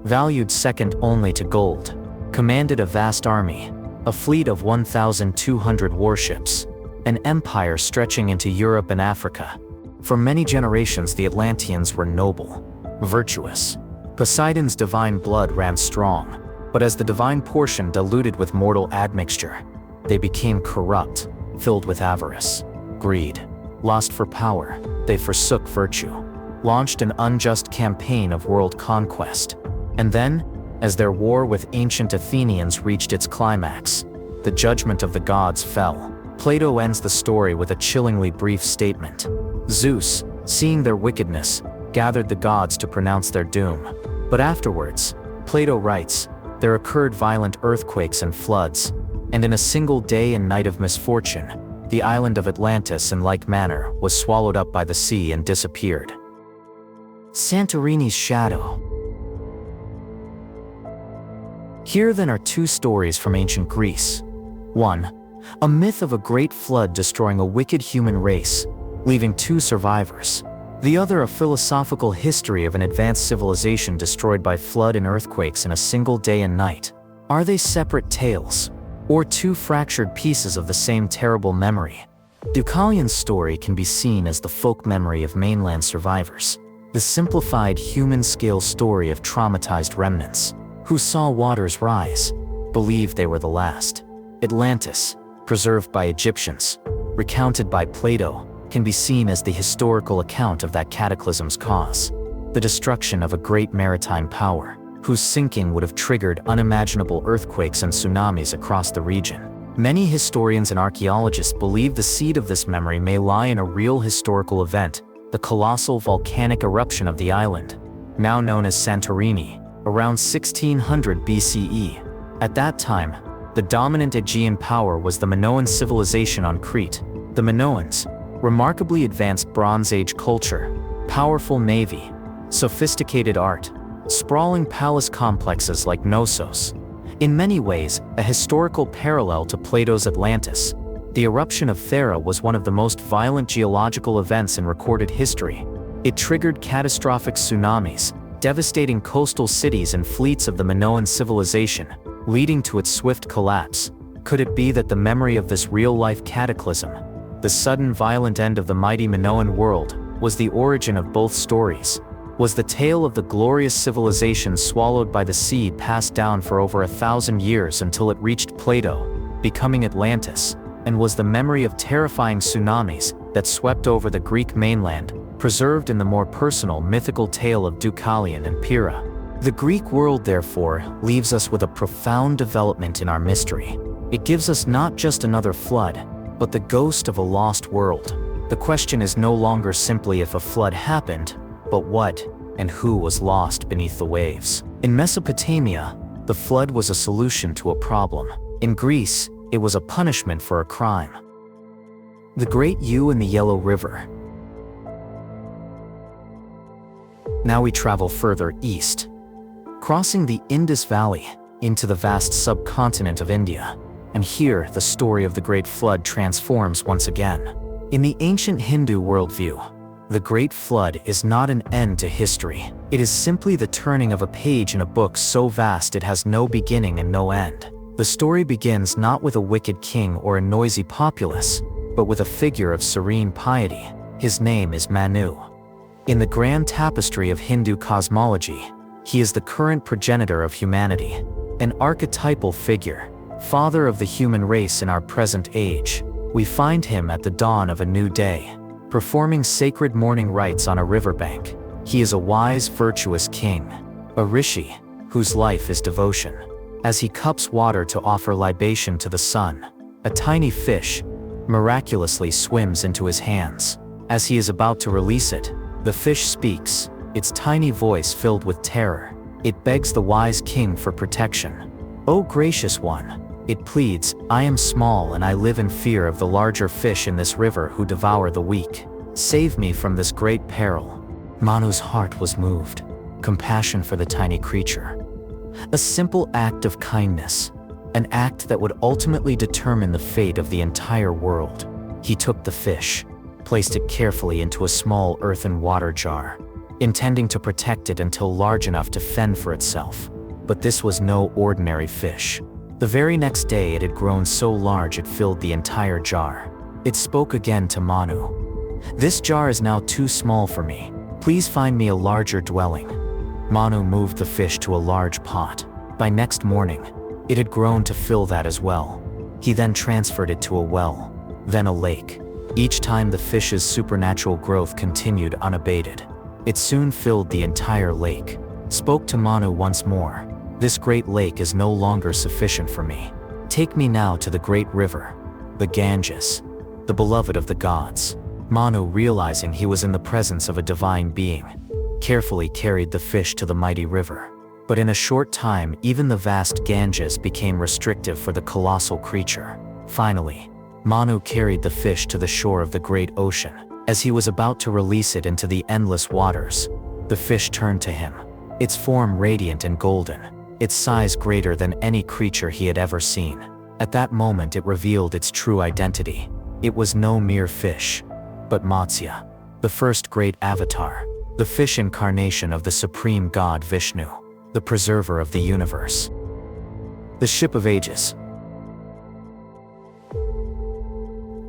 valued second only to gold, commanded a vast army, a fleet of 1,200 warships, an empire stretching into Europe and Africa. For many generations the Atlanteans were noble, virtuous. Poseidon's divine blood ran strong, but as the divine portion diluted with mortal admixture, they became corrupt, filled with avarice, greed, lust for power. They forsook virtue, launched an unjust campaign of world conquest. And then, as their war with ancient Athenians reached its climax, the judgment of the gods fell. Plato ends the story with a chillingly brief statement. Zeus, seeing their wickedness, gathered the gods to pronounce their doom. But afterwards, Plato writes, there occurred violent earthquakes and floods, and in a single day and night of misfortune, the island of Atlantis in like manner was swallowed up by the sea and disappeared. Santorini's shadow. Here then are two stories from ancient Greece. One, a myth of a great flood destroying a wicked human race, leaving two survivors. The other, a philosophical history of an advanced civilization destroyed by flood and earthquakes in a single day and night. Are they separate tales, or two fractured pieces of the same terrible memory? Deucalion's story can be seen as the folk memory of mainland survivors, the simplified human-scale story of traumatized remnants, who saw waters rise, believed they were the last. Atlantis, preserved by Egyptians, recounted by Plato, can be seen as the historical account of that cataclysm's cause, the destruction of a great maritime power, whose sinking would have triggered unimaginable earthquakes and tsunamis across the region. Many historians and archaeologists believe the seed of this memory may lie in a real historical event, the colossal volcanic eruption of the island, now known as Santorini, around 1600 BCE. At that time, the dominant Aegean power was the Minoan civilization on Crete. The Minoans, remarkably advanced Bronze Age culture, powerful navy, sophisticated art, sprawling palace complexes like Knossos. In many ways, a historical parallel to Plato's Atlantis, the eruption of Thera was one of the most violent geological events in recorded history. It triggered catastrophic tsunamis, devastating coastal cities and fleets of the Minoan civilization, leading to its swift collapse. Could it be that the memory of this real-life cataclysm, the sudden violent end of the mighty Minoan world, was the origin of both stories? Was the tale of the glorious civilization swallowed by the sea passed down for over 1,000 years until it reached Plato, becoming Atlantis? And was the memory of terrifying tsunamis, that swept over the Greek mainland, preserved in the more personal mythical tale of Deucalion and Pyrrha. The Greek world, therefore, leaves us with a profound development in our mystery. It gives us not just another flood, but the ghost of a lost world. The question is no longer simply if a flood happened, but what and who was lost beneath the waves. In Mesopotamia, the flood was a solution to a problem. In Greece, it was a punishment for a crime. The Great U and the Yellow River. Now we travel further east, crossing the Indus Valley into the vast subcontinent of India. And here, the story of the Great Flood transforms once again. In the ancient Hindu worldview, the Great Flood is not an end to history. It is simply the turning of a page in a book so vast it has no beginning and no end. The story begins not with a wicked king or a noisy populace, but with a figure of serene piety. His name is Manu. In the grand tapestry of Hindu cosmology, he is the current progenitor of humanity, an archetypal figure, father of the human race in our present age. We find him at the dawn of a new day, performing sacred morning rites on a riverbank. He is a wise, virtuous king, a rishi, whose life is devotion. As he cups water to offer libation to the sun, a tiny fish miraculously swims into his hands. As he is about to release it, the fish speaks, its tiny voice filled with terror. It begs the wise king for protection. "O gracious one," it pleads, "I am small and I live in fear of the larger fish in this river who devour the weak. Save me from this great peril." Manu's heart was moved, compassion for the tiny creature. A simple act of kindness, an act that would ultimately determine the fate of the entire world. He took the fish, placed it carefully into a small earthen water jar, intending to protect it until large enough to fend for itself. But this was no ordinary fish. The very next day it had grown so large it filled the entire jar. It spoke again to Manu. "This jar is now too small for me. Please find me a larger dwelling." Manu moved the fish to a large pot. By next morning, it had grown to fill that as well. He then transferred it to a well, then a lake. Each time the fish's supernatural growth continued unabated. It soon filled the entire lake. Spoke to Manu once more. "This great lake is no longer sufficient for me. Take me now to the great river, the Ganges, the beloved of the gods." Manu, realizing he was in the presence of a divine being, carefully carried the fish to the mighty river. But in a short time, even the vast Ganges became restrictive for the colossal creature. Finally, Manu carried the fish to the shore of the great ocean. As he was about to release it into the endless waters, the fish turned to him, its form radiant and golden, its size greater than any creature he had ever seen. At that moment it revealed its true identity. It was no mere fish, but Matsya, the first great avatar, the fish incarnation of the supreme god Vishnu, the preserver of the universe. The Ship of Ages.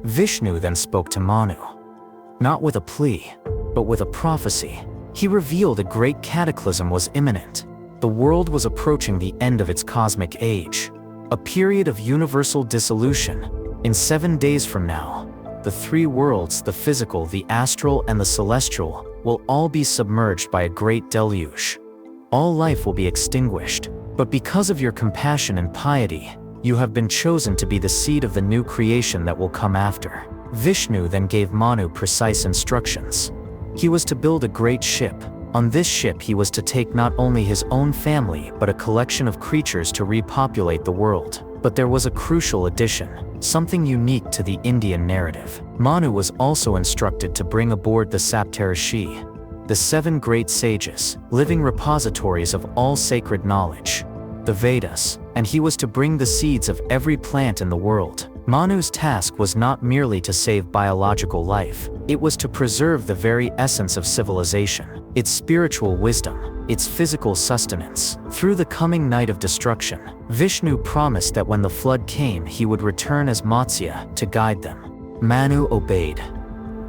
Vishnu then spoke to Manu, not with a plea, but with a prophecy. He revealed a great cataclysm was imminent. The world was approaching the end of its cosmic age, a period of universal dissolution. In 7 days from now, the three worlds, the physical, the astral, and the celestial, will all be submerged by a great deluge. All life will be extinguished. But because of your compassion and piety, you have been chosen to be the seed of the new creation that will come after. Vishnu then gave Manu precise instructions. He was to build a great ship. On this ship he was to take not only his own family but a collection of creatures to repopulate the world. But there was a crucial addition, something unique to the Indian narrative. Manu was also instructed to bring aboard the Saptarishi, the 7 great sages, living repositories of all sacred knowledge, the Vedas, and he was to bring the seeds of every plant in the world. Manu's task was not merely to save biological life, it was to preserve the very essence of civilization, its spiritual wisdom, its physical sustenance. Through the coming night of destruction, Vishnu promised that when the flood came he would return as Matsya to guide them. Manu obeyed,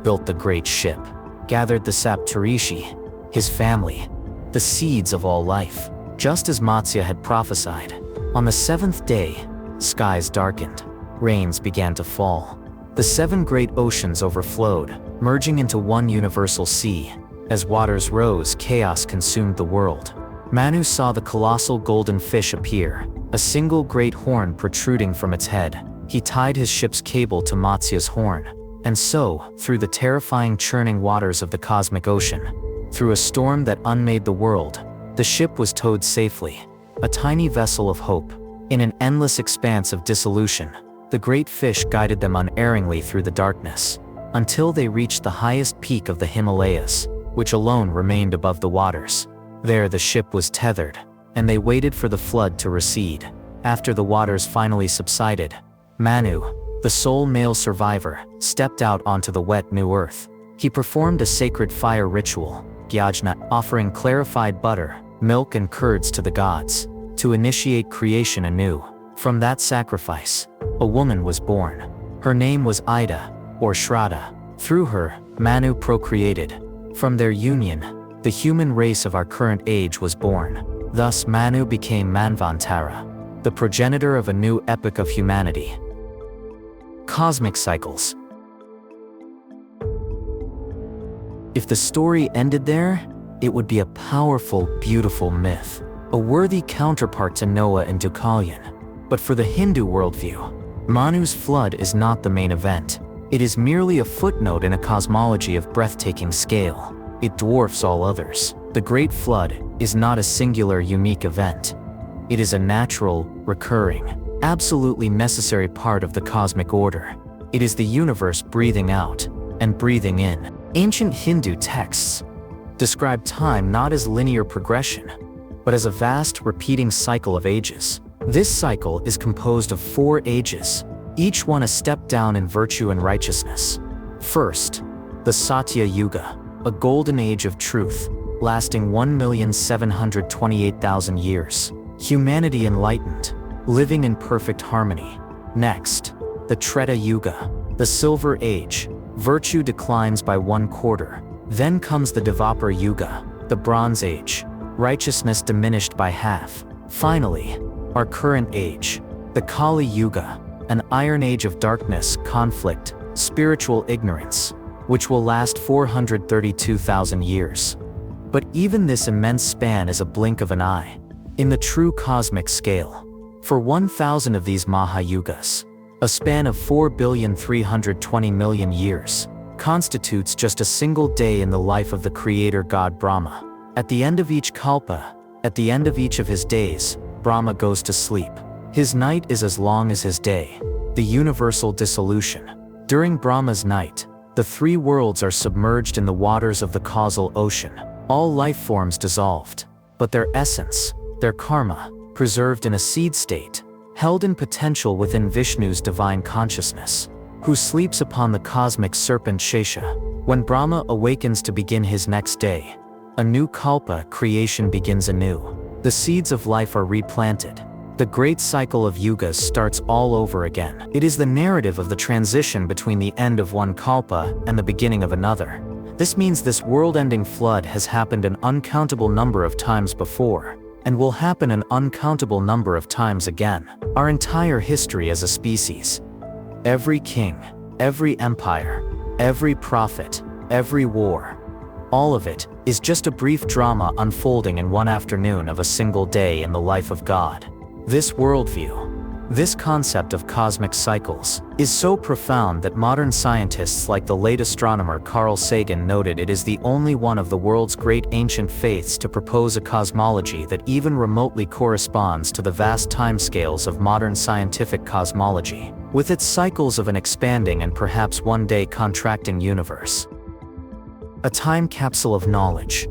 built the great ship, gathered the Saptarishi, his family, the seeds of all life, just as Matsya had prophesied. On the 7th day, skies darkened, rains began to fall. The 7 great oceans overflowed, merging into one universal sea. As waters rose, chaos consumed the world. Manu saw the colossal golden fish appear, a single great horn protruding from its head. He tied his ship's cable to Matsya's horn, and so, through the terrifying churning waters of the cosmic ocean, through a storm that unmade the world, the ship was towed safely, a tiny vessel of hope. In an endless expanse of dissolution, the great fish guided them unerringly through the darkness, until they reached the highest peak of the Himalayas, which alone remained above the waters. There the ship was tethered, and they waited for the flood to recede. After the waters finally subsided, Manu, the sole male survivor, stepped out onto the wet new earth. He performed a sacred fire ritual, Yajna, offering clarified butter, milk and curds to the gods, to initiate creation anew. From that sacrifice, a woman was born. Her name was Ida, or Shraddha. Through her, Manu procreated. From their union, the human race of our current age was born. Thus Manu became Manvantara, the progenitor of a new epic of humanity. Cosmic cycles. If the story ended there, it would be a powerful, beautiful myth, a worthy counterpart to Noah and Deucalion. But for the Hindu worldview, Manu's flood is not the main event. It is merely a footnote in a cosmology of breathtaking scale. It dwarfs all others. The Great Flood is not a singular, unique event. It is a natural, recurring, absolutely necessary part of the cosmic order. It is the universe breathing out and breathing in. Ancient Hindu texts describe time not as linear progression, but as a vast, repeating cycle of ages. This cycle is composed of 4 ages, each one a step down in virtue and righteousness. First, the Satya Yuga, a golden age of truth, lasting 1,728,000 years. Humanity enlightened, living in perfect harmony. Next, the Treta Yuga, the Silver Age. Virtue declines by 1/4. Then comes the Dvapar Yuga, the Bronze Age. Righteousness diminished by half. Finally, our current age, the Kali Yuga, an iron age of darkness, conflict, spiritual ignorance, which will last 432,000 years. But even this immense span is a blink of an eye in the true cosmic scale. For 1,000 of these Mahayugas, a span of 4,320,000,000 years, constitutes just a single day in the life of the creator god Brahma. At the end of each kalpa, at the end of each of his days, Brahma goes to sleep. His night is as long as his day, the universal dissolution. During Brahma's night, the 3 worlds are submerged in the waters of the causal ocean. All life forms dissolved, but their essence, their karma, preserved in a seed state, held in potential within Vishnu's divine consciousness, who sleeps upon the cosmic serpent Shesha. When Brahma awakens to begin his next day, a new kalpa, creation begins anew. The seeds of life are replanted. The great cycle of yugas starts all over again. It is the narrative of the transition between the end of one kalpa and the beginning of another. This means this world-ending flood has happened an uncountable number of times before, and will happen an uncountable number of times again. Our entire history as a species. Every king, every empire, every prophet, every war, all of it is just a brief drama unfolding in one afternoon of a single day in the life of God. This worldview, this concept of cosmic cycles, is so profound that modern scientists like the late astronomer Carl Sagan noted it is the only one of the world's great ancient faiths to propose a cosmology that even remotely corresponds to the vast timescales of modern scientific cosmology, with its cycles of an expanding and perhaps one day contracting universe. A time capsule of knowledge.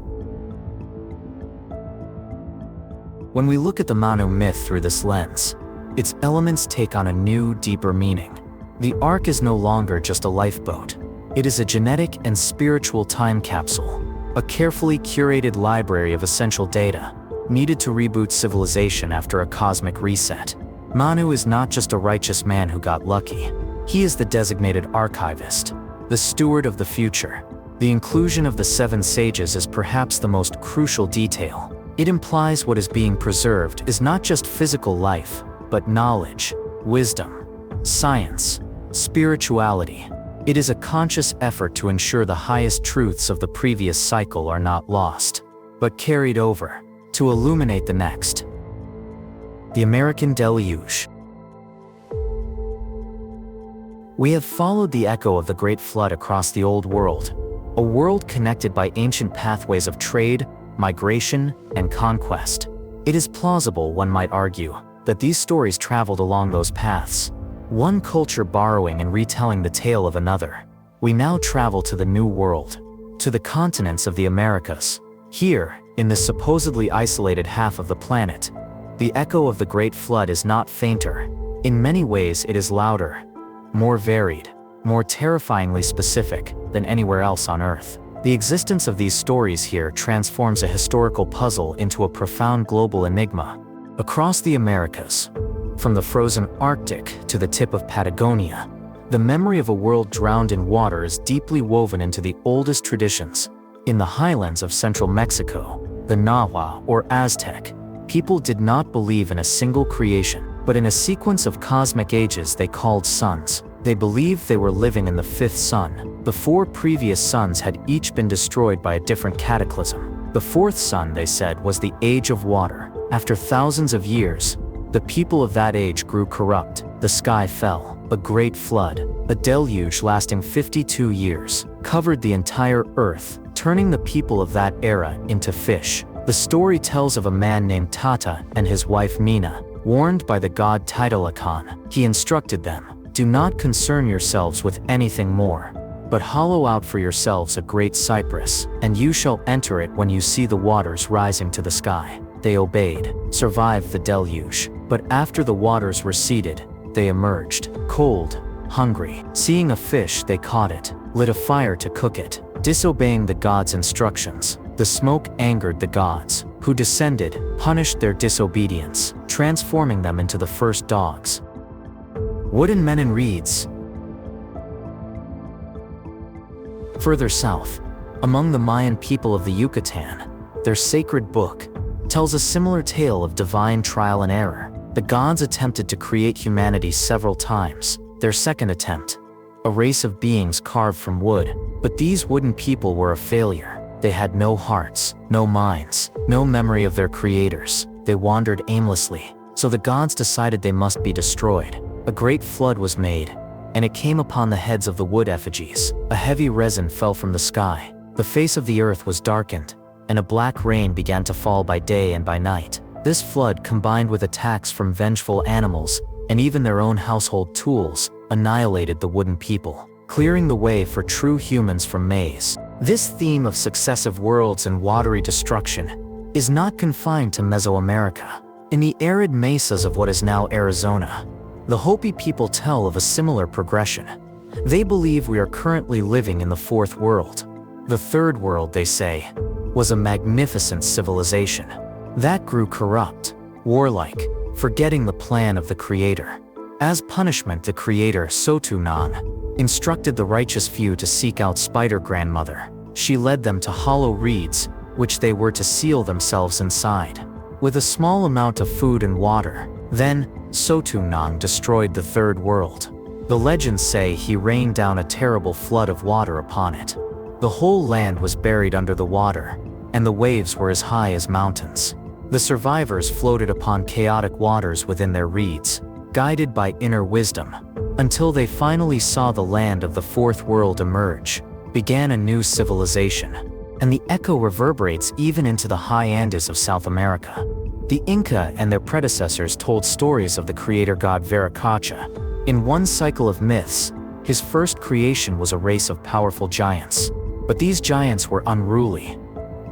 When we look at the Manu myth through this lens, its elements take on a new, deeper meaning. The Ark is no longer just a lifeboat. It is a genetic and spiritual time capsule, a carefully curated library of essential data, needed to reboot civilization after a cosmic reset. Manu is not just a righteous man who got lucky. He is the designated archivist, the steward of the future. The inclusion of the 7 sages is perhaps the most crucial detail. It implies what is being preserved is not just physical life, but knowledge, wisdom, science, Spirituality. It is a conscious effort to ensure the highest truths of the previous cycle are not lost, but carried over, to illuminate the next. The American Deluge. We have followed the echo of the Great Flood across the Old World, a world connected by ancient pathways of trade, migration, and conquest. It is plausible, one might argue, that these stories traveled along those paths, one culture borrowing and retelling the tale of another. We now travel to the New World, to the continents of the Americas. Here, in this supposedly isolated half of the planet, the echo of the Great Flood is not fainter. In many ways it is louder, more varied, more terrifyingly specific than anywhere else on Earth. The existence of these stories here transforms a historical puzzle into a profound global enigma. Across the Americas, from the frozen Arctic to the tip of Patagonia, the memory of a world drowned in water is deeply woven into the oldest traditions. In the highlands of central Mexico, the Nahua or Aztec, people did not believe in a single creation, but in a sequence of cosmic ages they called suns. They believed they were living in the fifth sun. The four previous suns had each been destroyed by a different cataclysm. The fourth sun, they said, was the age of water. After thousands of years, the people of that age grew corrupt. The sky fell. A great flood, a deluge lasting 52 years, covered the entire earth, turning the people of that era into fish. The story tells of a man named Tata and his wife Mina. Warned by the god Titalacan, he instructed them, "Do not concern yourselves with anything more, but hollow out for yourselves a great cypress, and you shall enter it when you see the waters rising to the sky." They obeyed, survived the deluge, but after the waters receded, they emerged, cold, hungry. Seeing a fish, they caught it, lit a fire to cook it, disobeying the god's instructions. The smoke angered the gods, who descended, punished their disobedience, transforming them into the first dogs. Wooden men in reeds. Further south, among the Mayan people of the Yucatan, their sacred book tells a similar tale of divine trial and error. The gods attempted to create humanity several times. Their second attempt, a race of beings carved from wood, but these wooden people were a failure. They had no hearts, no minds, no memory of their creators. They wandered aimlessly, so the gods decided they must be destroyed. A great flood was made, and it came upon the heads of the wood effigies. A heavy resin fell from the sky. The face of the earth was darkened, and a black rain began to fall by day and by night. This flood, combined with attacks from vengeful animals and even their own household tools, annihilated the wooden people, clearing the way for true humans from maize. This theme of successive worlds and watery destruction is not confined to Mesoamerica. In the arid mesas of what is now Arizona, the Hopi people tell of a similar progression. They believe we are currently living in the fourth world. The third world, they say, was a magnificent civilization that grew corrupt, warlike, forgetting the plan of the Creator. As punishment, the Creator, Sotunan, instructed the righteous few to seek out Spider Grandmother. She led them to hollow reeds, which they were to seal themselves inside, with a small amount of food and water. Then, Sotunan destroyed the third world. The legends say he rained down a terrible flood of water upon it. The whole land was buried under the water, and the waves were as high as mountains. The survivors floated upon chaotic waters within their reeds, guided by inner wisdom, until they finally saw the land of the fourth world emerge, began a new civilization. And the echo reverberates even into the high Andes of South America. The Inca and their predecessors told stories of the creator god Viracocha. In one cycle of myths, his first creation was a race of powerful giants. But these giants were unruly,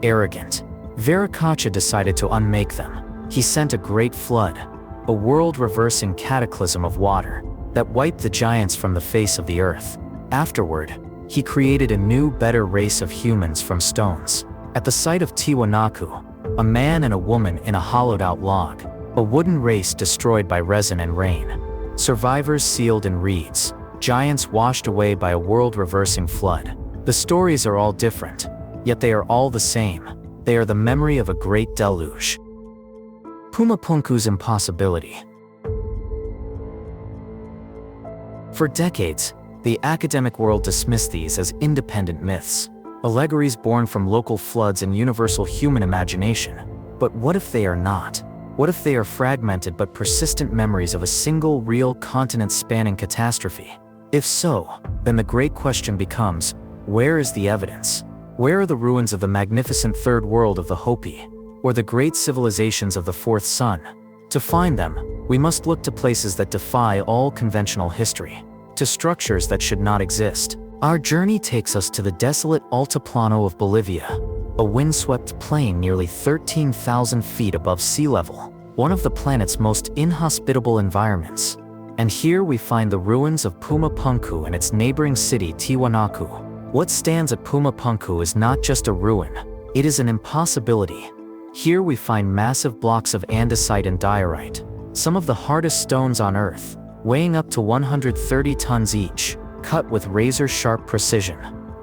arrogant. Viracocha decided to unmake them. He sent a great flood, a world-reversing cataclysm of water that wiped the giants from the face of the earth. Afterward, he created a new, better race of humans from stones. At the site of Tiwanaku, a man and a woman in a hollowed-out log, a wooden race destroyed by resin and rain. Survivors sealed in reeds, giants washed away by a world-reversing flood. The stories are all different, yet they are all the same. They are the memory of a great deluge. Pumapunku's impossibility. For decades, the academic world dismissed these as independent myths, allegories born from local floods and universal human imagination. But what if they are not? What if they are fragmented but persistent memories of a single, real, continent-spanning catastrophe? If so, then the great question becomes, where is the evidence? Where are the ruins of the magnificent third world of the Hopi, or the great civilizations of the fourth sun? To find them, we must look to places that defy all conventional history, to structures that should not exist. Our journey takes us to the desolate Altiplano of Bolivia, a windswept plain nearly 13,000 feet above sea level, one of the planet's most inhospitable environments. And here we find the ruins of Pumapunku and its neighboring city Tiwanaku. What stands at Pumapunku is not just a ruin, it is an impossibility. Here we find massive blocks of andesite and diorite, some of the hardest stones on Earth, weighing up to 130 tons each, cut with razor-sharp precision.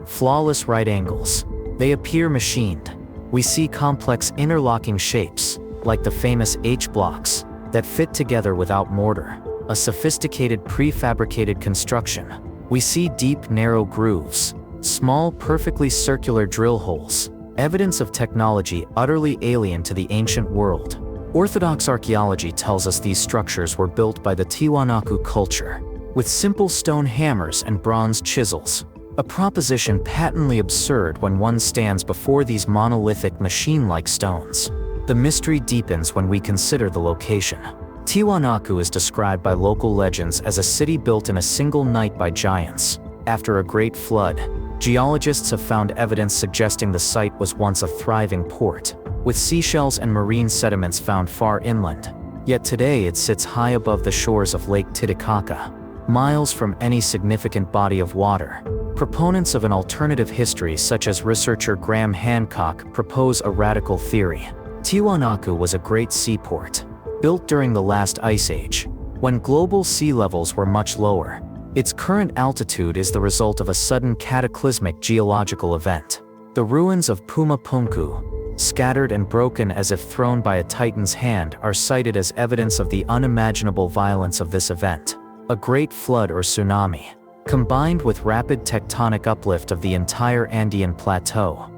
Flawless right angles. They appear machined. We see complex interlocking shapes, like the famous H-blocks, that fit together without mortar, a sophisticated prefabricated construction. We see deep, narrow grooves, small, perfectly circular drill holes, evidence of technology utterly alien to the ancient world. Orthodox archaeology tells us these structures were built by the Tiwanaku culture, with simple stone hammers and bronze chisels, a proposition patently absurd when one stands before these monolithic machine-like stones. The mystery deepens when we consider the location. Tiwanaku is described by local legends as a city built in a single night by giants. After a great flood, geologists have found evidence suggesting the site was once a thriving port, with seashells and marine sediments found far inland. Yet today it sits high above the shores of Lake Titicaca, miles from any significant body of water. Proponents of an alternative history such as researcher Graham Hancock propose a radical theory. Tiwanaku was a great seaport, built during the last ice age, when global sea levels were much lower. Its current altitude is the result of a sudden cataclysmic geological event. The ruins of Pumapunku, scattered and broken as if thrown by a titan's hand, are cited as evidence of the unimaginable violence of this event. A great flood or tsunami, combined with rapid tectonic uplift of the entire Andean plateau.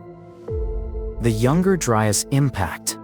The Younger Dryas Impact.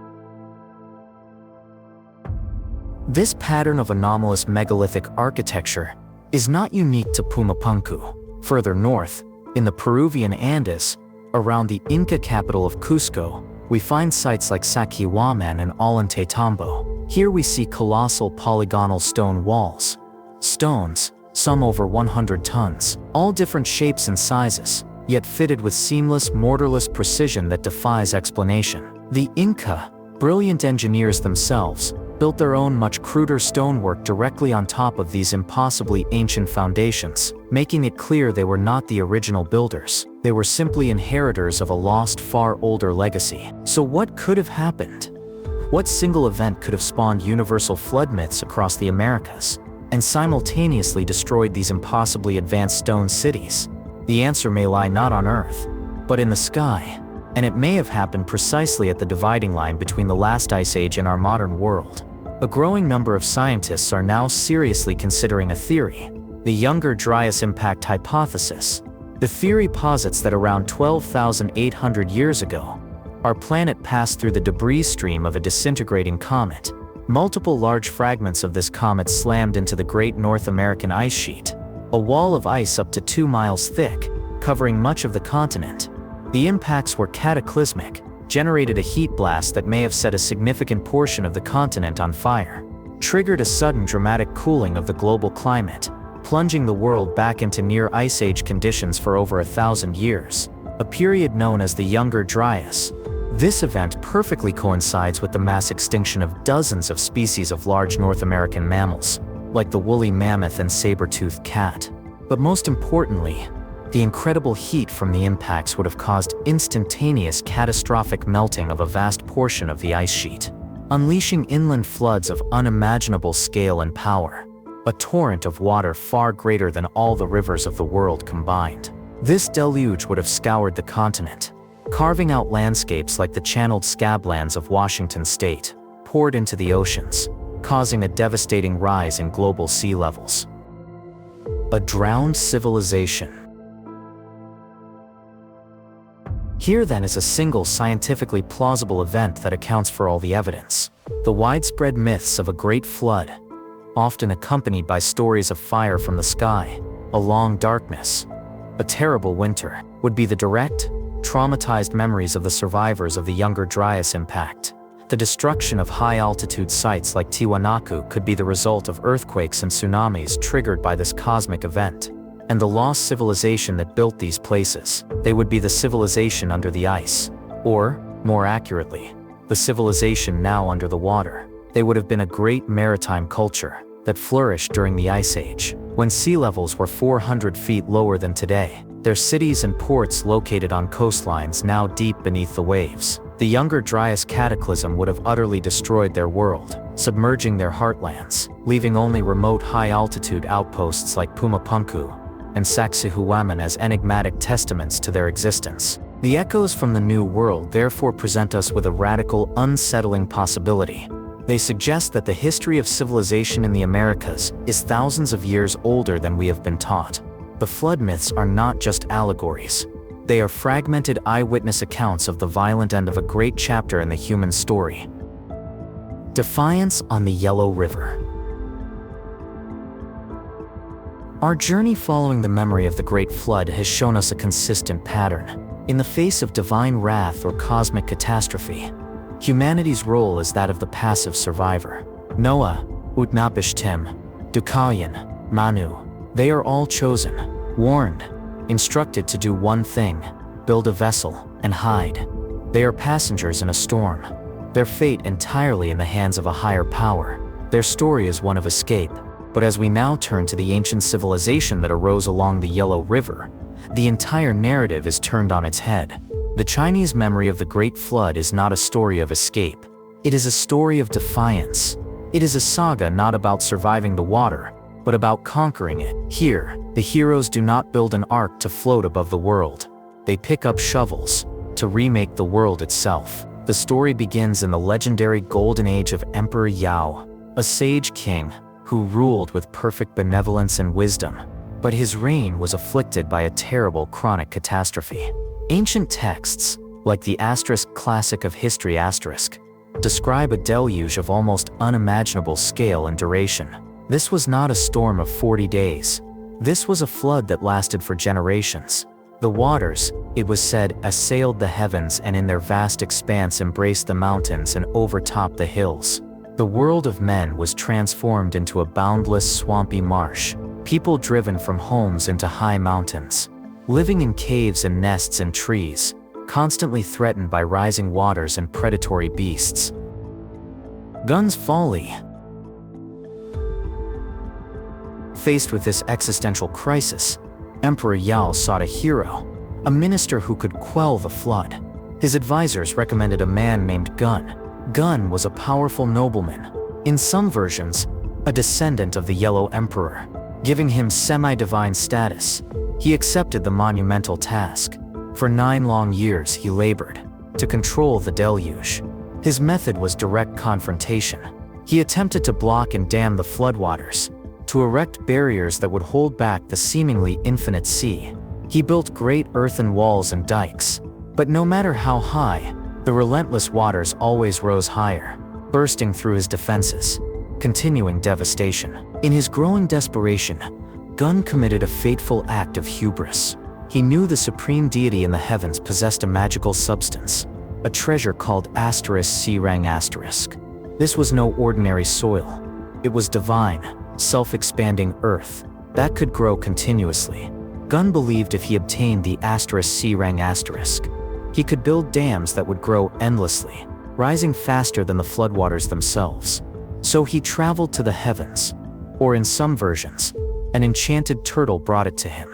This pattern of anomalous megalithic architecture is not unique to Pumapunku. Further north, in the Peruvian Andes, around the Inca capital of Cusco, we find sites like Sacsayhuaman and Ollantaytambo. Here we see colossal polygonal stone walls. Stones, some over 100 tons, all different shapes and sizes, yet fitted with seamless, mortarless precision that defies explanation. The Inca, brilliant engineers themselves, built their own much cruder stonework directly on top of these impossibly ancient foundations, making it clear they were not the original builders. They were simply inheritors of a lost, far older legacy. So what could have happened? What single event could have spawned universal flood myths across the Americas, and simultaneously destroyed these impossibly advanced stone cities? The answer may lie not on Earth, but in the sky, and it may have happened precisely at the dividing line between the last ice age and our modern world. A growing number of scientists are now seriously considering a theory, the Younger Dryas Impact Hypothesis. The theory posits that around 12,800 years ago, our planet passed through the debris stream of a disintegrating comet. Multiple large fragments of this comet slammed into the Great North American Ice Sheet, a wall of ice up to 2 miles thick, covering much of the continent. The impacts were cataclysmic, generated a heat blast that may have set a significant portion of the continent on fire, triggered a sudden dramatic cooling of the global climate, plunging the world back into near ice age conditions for over 1,000 years, a period known as the Younger Dryas. This event perfectly coincides with the mass extinction of dozens of species of large North American mammals, like the woolly mammoth and saber-toothed cat. But most importantly, the incredible heat from the impacts would have caused instantaneous catastrophic melting of a vast portion of the ice sheet, unleashing inland floods of unimaginable scale and power, a torrent of water far greater than all the rivers of the world combined. This deluge would have scoured the continent, carving out landscapes like the channeled scablands of Washington state, poured into the oceans, causing a devastating rise in global sea levels. A drowned civilization. Here then is a single scientifically plausible event that accounts for all the evidence. The widespread myths of a great flood, often accompanied by stories of fire from the sky, a long darkness, a terrible winter, would be the direct, traumatized memories of the survivors of the Younger Dryas Impact. The destruction of high-altitude sites like Tiwanaku could be the result of earthquakes and tsunamis triggered by this cosmic event. And the lost civilization that built these places, they would be the civilization under the ice. Or, more accurately, the civilization now under the water. They would have been a great maritime culture that flourished during the Ice Age, when sea levels were 400 feet lower than today. Their cities and ports located on coastlines now deep beneath the waves. The Younger Dryas cataclysm would have utterly destroyed their world, submerging their heartlands, leaving only remote high-altitude outposts like Pumapunku and Sacsayhuaman as enigmatic testaments to their existence. The echoes from the New World therefore present us with a radical, unsettling possibility. They suggest that the history of civilization in the Americas is thousands of years older than we have been taught. The flood myths are not just allegories. They are fragmented eyewitness accounts of the violent end of a great chapter in the human story. Defiance on the Yellow River. Our journey following the memory of the Great Flood has shown us a consistent pattern. In the face of divine wrath or cosmic catastrophe, humanity's role is that of the passive survivor. Noah, Utnapishtim, Deucalion, Manu, they are all chosen, warned, instructed to do one thing: build a vessel and hide. They are passengers in a storm, their fate entirely in the hands of a higher power. Their story is one of escape. But as we now turn to the ancient civilization that arose along the Yellow River, the entire narrative is turned on its head. The Chinese memory of the Great Flood is not a story of escape. It is a story of defiance. It is a saga not about surviving the water, but about conquering it. Here, the heroes do not build an ark to float above the world. They pick up shovels to remake the world itself. The story begins in the legendary golden age of Emperor Yao, a sage king who ruled with perfect benevolence and wisdom, but his reign was afflicted by a terrible chronic catastrophe. Ancient texts, like the Classic of History describe a deluge of almost unimaginable scale and duration. This was not a storm of 40 days. This was a flood that lasted for generations. The waters, it was said, assailed the heavens and in their vast expanse embraced the mountains and overtopped the hills. The world of men was transformed into a boundless swampy marsh, people driven from homes into high mountains, living in caves and nests and trees, constantly threatened by rising waters and predatory beasts. Gun's folly. Faced with this existential crisis, Emperor Yao sought a hero, a minister who could quell the flood. His advisors recommended a man named Gun. Gun was a powerful nobleman, in some versions, a descendant of the Yellow Emperor, giving him semi-divine status. He accepted the monumental task. For 9 long years he labored to control the deluge. His method was direct confrontation. He attempted to block and dam the floodwaters, to erect barriers that would hold back the seemingly infinite sea. He built great earthen walls and dikes, but no matter how high, the relentless waters always rose higher, bursting through his defenses, continuing devastation. In his growing desperation, Gun committed a fateful act of hubris. He knew the supreme deity in the heavens possessed a magical substance, a treasure called *Sirang*. This was no ordinary soil. It was divine, self-expanding earth that could grow continuously. Gun believed if he obtained the *Sirang*, he could build dams that would grow endlessly, rising faster than the floodwaters themselves. So he traveled to the heavens, or in some versions, an enchanted turtle brought it to him,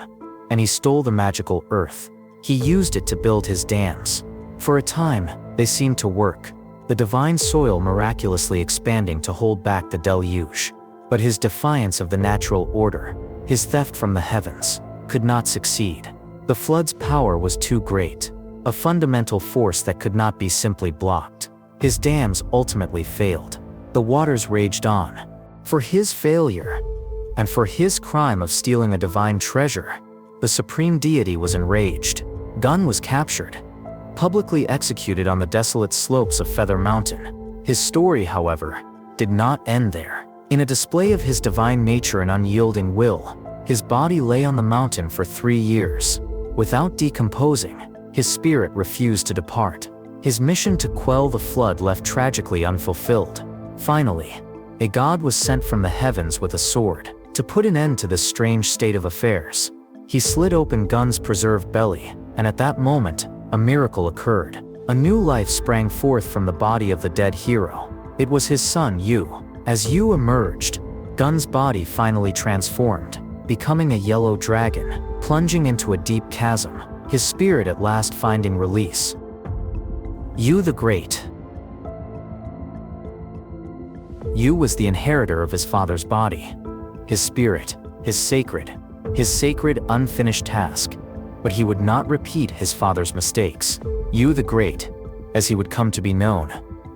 and he stole the magical earth. He used it to build his dams. For a time, they seemed to work, the divine soil miraculously expanding to hold back the deluge. But his defiance of the natural order, his theft from the heavens, could not succeed. The flood's power was too great, a fundamental force that could not be simply blocked. His dams ultimately failed. The waters raged on. For his failure, and for his crime of stealing a divine treasure, the supreme deity was enraged. Gun was captured, publicly executed on the desolate slopes of Feather Mountain. His story, however, did not end there. In a display of his divine nature and unyielding will, his body lay on the mountain for 3 years. Without decomposing, his spirit refused to depart. His mission to quell the flood left tragically unfulfilled. Finally, a god was sent from the heavens with a sword to put an end to this strange state of affairs. He slit open Gun's preserved belly, and at that moment, a miracle occurred. A new life sprang forth from the body of the dead hero. It was his son, Yu. As Yu emerged, Gun's body finally transformed, becoming a yellow dragon, plunging into a deep chasm, his spirit at last finding release. Yu the Great. Yu was the inheritor of his father's body, his spirit, his sacred, unfinished task. But he would not repeat his father's mistakes. Yu the Great, as he would come to be known,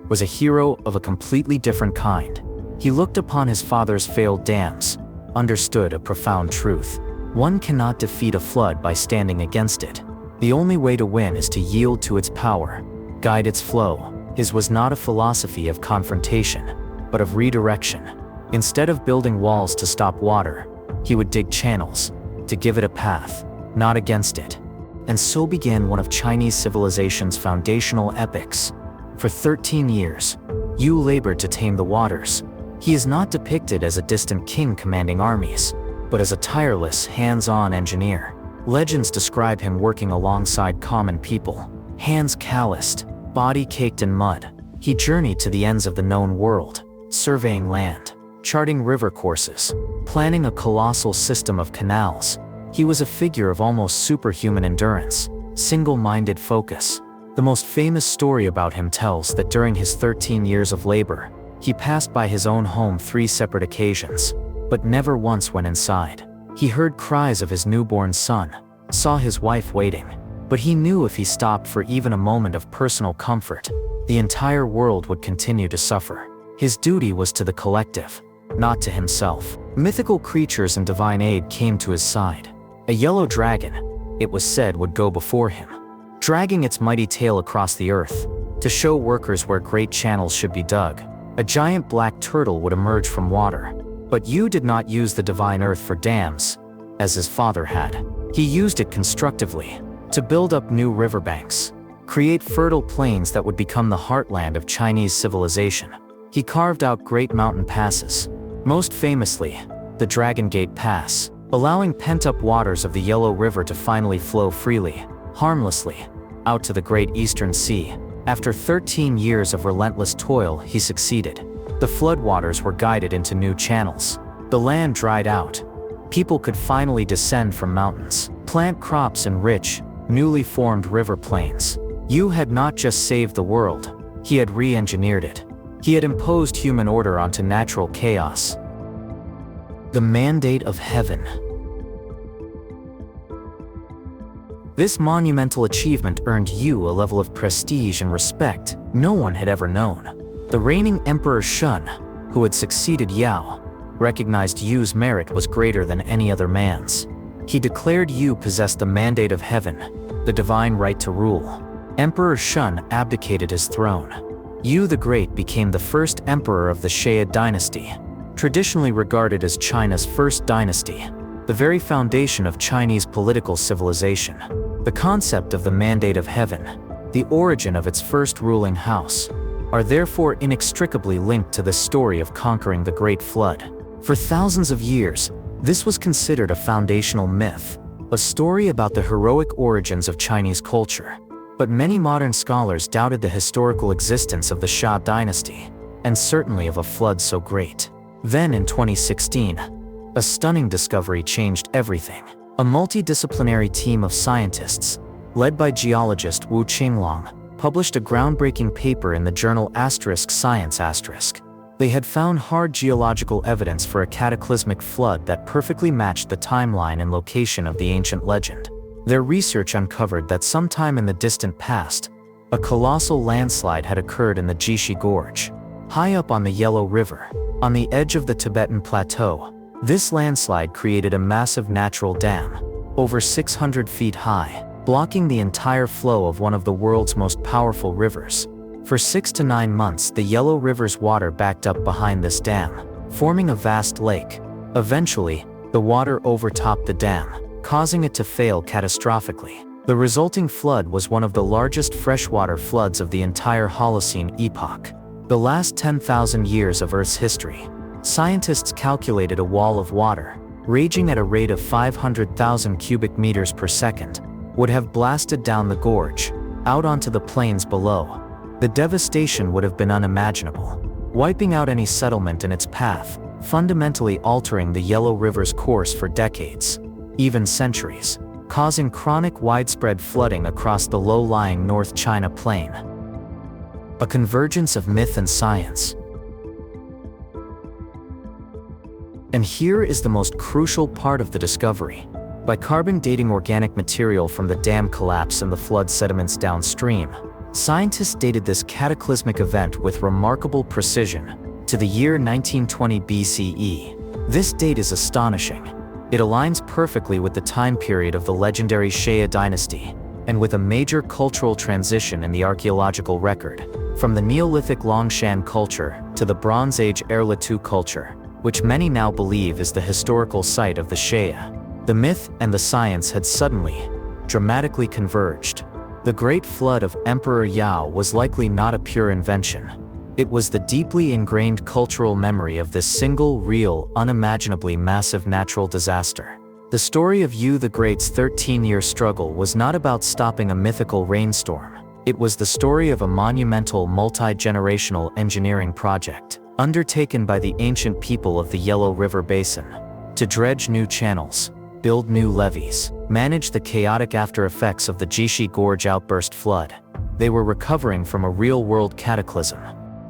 was a hero of a completely different kind. He looked upon his father's failed dams, understood a profound truth. One cannot defeat a flood by standing against it. The only way to win is to yield to its power, guide its flow. His was not a philosophy of confrontation, but of redirection. Instead of building walls to stop water, he would dig channels to give it a path, not against it. And so began one of Chinese civilization's foundational epics. For 13 years, Yu labored to tame the waters. He is not depicted as a distant king commanding armies, but as a tireless, hands-on engineer. Legends describe him working alongside common people, hands calloused, body caked in mud. He journeyed to the ends of the known world, surveying land, charting river courses, planning a colossal system of canals. He was a figure of almost superhuman endurance, single-minded focus. The most famous story about him tells that during his 13 years of labor, he passed by his own home 3 separate occasions, but never once went inside. He heard cries of his newborn son, saw his wife waiting, but he knew if he stopped for even a moment of personal comfort, the entire world would continue to suffer. His duty was to the collective, not to himself. Mythical creatures and divine aid came to his side. A yellow dragon, it was said, would go before him, dragging its mighty tail across the earth to show workers where great channels should be dug. A giant black turtle would emerge from water. But Yu did not use the divine earth for dams, as his father had. He used it constructively to build up new riverbanks, create fertile plains that would become the heartland of Chinese civilization. He carved out great mountain passes, most famously, the Dragon Gate Pass, allowing pent-up waters of the Yellow River to finally flow freely, harmlessly, out to the Great Eastern Sea. After 13 years of relentless toil, he succeeded. The floodwaters were guided into new channels. The land dried out. People could finally descend from mountains, plant crops in rich, newly formed river plains. Yu had not just saved the world, he had re-engineered it. He had imposed human order onto natural chaos. The mandate of heaven. This monumental achievement earned Yu a level of prestige and respect no one had ever known. The reigning Emperor Shun, who had succeeded Yao, recognized Yu's merit was greater than any other man's. He declared Yu possessed the mandate of heaven, the divine right to rule. Emperor Shun abdicated his throne. Yu the Great became the first emperor of the Shaya dynasty, traditionally regarded as China's first dynasty, the very foundation of Chinese political civilization. The concept of the mandate of heaven, the origin of its first ruling house, are therefore inextricably linked to the story of conquering the Great Flood. For thousands of years, this was considered a foundational myth, a story about the heroic origins of Chinese culture. But many modern scholars doubted the historical existence of the Xia dynasty, and certainly of a flood so great. Then in 2016, a stunning discovery changed everything. A multidisciplinary team of scientists, led by geologist Wu Qinglong, published a groundbreaking paper in the journal *Science*. They had found hard geological evidence for a cataclysmic flood that perfectly matched the timeline and location of the ancient legend. Their research uncovered that sometime in the distant past, a colossal landslide had occurred in the Jishi Gorge, high up on the Yellow River, on the edge of the Tibetan Plateau. This landslide created a massive natural dam, over 600 feet high, blocking the entire flow of one of the world's most powerful rivers. For 6 to 9 months, the Yellow River's water backed up behind this dam, forming a vast lake. Eventually, the water overtopped the dam, causing it to fail catastrophically. The resulting flood was one of the largest freshwater floods of the entire Holocene epoch, the last 10,000 years of Earth's history. Scientists calculated a wall of water, raging at a rate of 500,000 cubic meters per second, would have blasted down the gorge, out onto the plains below. The devastation would have been unimaginable, wiping out any settlement in its path, fundamentally altering the Yellow River's course for decades, even centuries, causing chronic widespread flooding across the low-lying North China Plain. A convergence of myth and science. And here is the most crucial part of the discovery. By carbon dating organic material from the dam collapse and the flood sediments downstream, scientists dated this cataclysmic event with remarkable precision to the year 1920 BCE. This date is astonishing. It aligns perfectly with the time period of the legendary Xia dynasty, and with a major cultural transition in the archaeological record, from the Neolithic Longshan culture to the Bronze Age Erlitou culture, which many now believe is the historical site of the Xia. The myth and the science had suddenly, dramatically converged. The Great Flood of Emperor Yao was likely not a pure invention. It was the deeply ingrained cultural memory of this single, real, unimaginably massive natural disaster. The story of Yu the Great's 13-year struggle was not about stopping a mythical rainstorm. It was the story of a monumental, multi-generational engineering project, undertaken by the ancient people of the Yellow River Basin, to dredge new channels, build new levees, manage the chaotic after-effects of the Jishi Gorge outburst flood. They were recovering from a real-world cataclysm.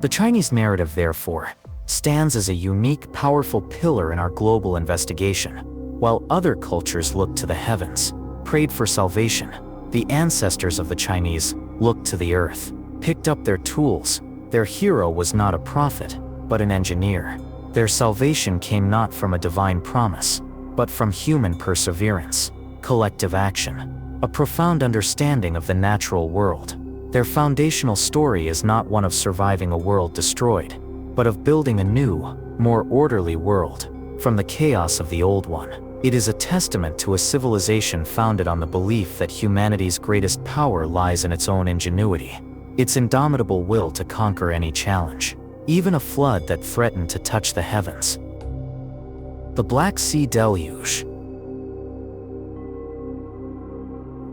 The Chinese narrative, therefore, stands as a unique, powerful pillar in our global investigation. While other cultures looked to the heavens, prayed for salvation, the ancestors of the Chinese looked to the earth, picked up their tools. Their hero was not a prophet, but an engineer. Their salvation came not from a divine promise, but from human perseverance, collective action, a profound understanding of the natural world. Their foundational story is not one of surviving a world destroyed, but of building a new, more orderly world from the chaos of the old one. It is a testament to a civilization founded on the belief that humanity's greatest power lies in its own ingenuity, its indomitable will to conquer any challenge, even a flood that threatened to touch the heavens. The Black Sea Deluge.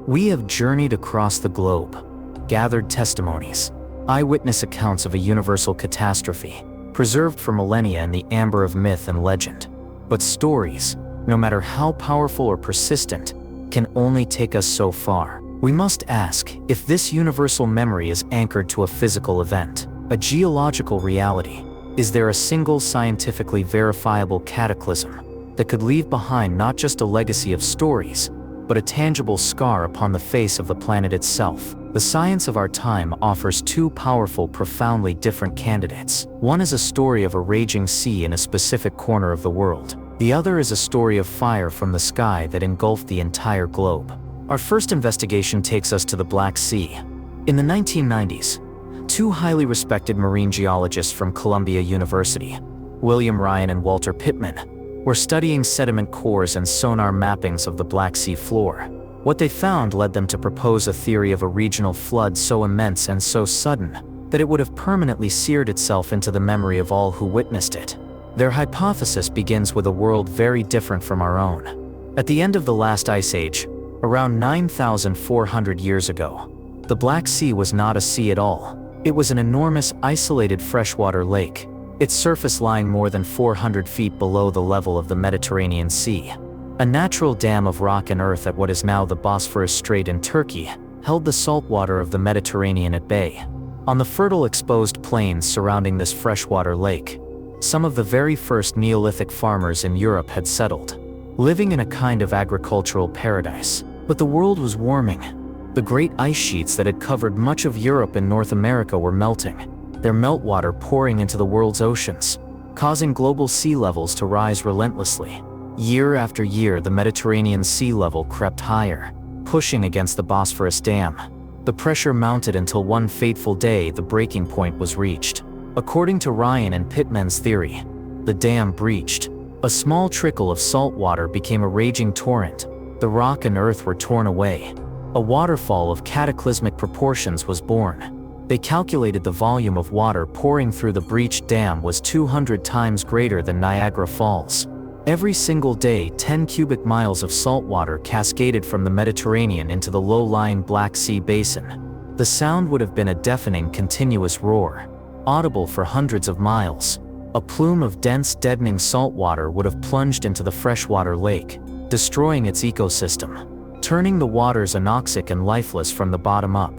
We have journeyed across the globe, gathered testimonies, eyewitness accounts of a universal catastrophe, preserved for millennia in the amber of myth and legend. But stories, no matter how powerful or persistent, can only take us so far. We must ask if this universal memory is anchored to a physical event, a geological reality. Is there a single scientifically verifiable cataclysm that could leave behind not just a legacy of stories, but a tangible scar upon the face of the planet itself? The science of our time offers two powerful, profoundly different candidates. One is a story of a raging sea in a specific corner of the world. The other is a story of fire from the sky that engulfed the entire globe. Our first investigation takes us to the Black Sea. In the 1990s, two highly respected marine geologists from Columbia University, William Ryan and Walter Pittman, were studying sediment cores and sonar mappings of the Black Sea floor. What they found led them to propose a theory of a regional flood so immense and so sudden that it would have permanently seared itself into the memory of all who witnessed it. Their hypothesis begins with a world very different from our own. At the end of the last ice age, around 9,400 years ago, the Black Sea was not a sea at all. It was an enormous, isolated freshwater lake, its surface lying more than 400 feet below the level of the Mediterranean Sea. A natural dam of rock and earth at what is now the Bosphorus Strait in Turkey held the salt water of the Mediterranean at bay. On the fertile exposed plains surrounding this freshwater lake, some of the very first Neolithic farmers in Europe had settled, living in a kind of agricultural paradise. But the world was warming. The great ice sheets that had covered much of Europe and North America were melting, their meltwater pouring into the world's oceans, causing global sea levels to rise relentlessly. Year after year, the Mediterranean sea level crept higher, pushing against the Bosphorus Dam. The pressure mounted until one fateful day the breaking point was reached. According to Ryan and Pittman's theory, the dam breached. A small trickle of salt water became a raging torrent. The rock and earth were torn away. A waterfall of cataclysmic proportions was born. They calculated the volume of water pouring through the breached dam was 200 times greater than Niagara Falls. Every single day, 10 cubic miles of salt water cascaded from the Mediterranean into the low-lying Black Sea basin. The sound would have been a deafening, continuous roar, audible for hundreds of miles. A plume of dense, deadening salt water would have plunged into the freshwater lake, destroying its ecosystem, turning the waters anoxic and lifeless from the bottom up.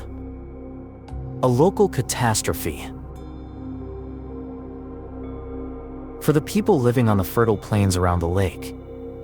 A local catastrophe. For the people living on the fertile plains around the lake,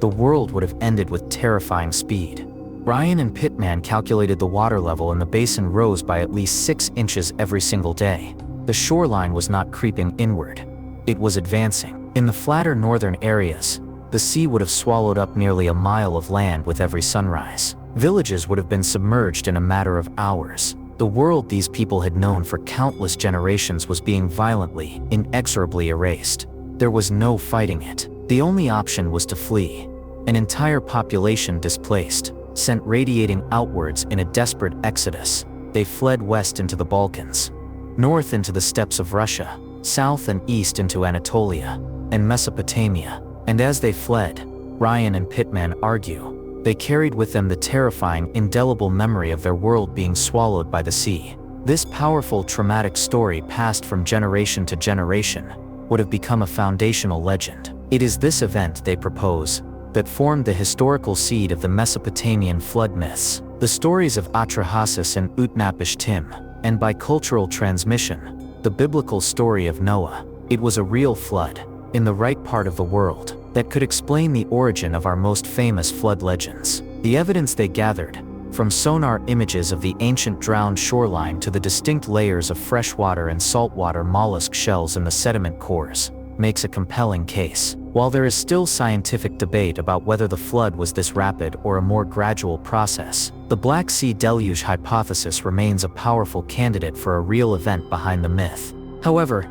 the world would have ended with terrifying speed. Ryan and Pittman calculated the water level in the basin rose by at least 6 inches every single day. The shoreline was not creeping inward. It was advancing. In the flatter northern areas, the sea would have swallowed up nearly a mile of land with every sunrise. Villages would have been submerged in a matter of hours. The world these people had known for countless generations was being violently, inexorably erased. There was no fighting it. The only option was to flee. An entire population displaced, sent radiating outwards in a desperate exodus. They fled west into the Balkans, north into the steppes of Russia, south and east into Anatolia and Mesopotamia. And as they fled, Ryan and Pittman argue, they carried with them the terrifying, indelible memory of their world being swallowed by the sea. This powerful, traumatic story passed from generation to generation would have become a foundational legend. It is this event, they propose, that formed the historical seed of the Mesopotamian flood myths, the stories of Atrahasis and Utnapishtim, and by cultural transmission, the biblical story of Noah. It was a real flood, in the right part of the world, that could explain the origin of our most famous flood legends. The evidence they gathered, from sonar images of the ancient drowned shoreline to the distinct layers of freshwater and saltwater mollusk shells in the sediment cores, makes a compelling case. While there is still scientific debate about whether the flood was this rapid or a more gradual process, the Black Sea Deluge hypothesis remains a powerful candidate for a real event behind the myth. However,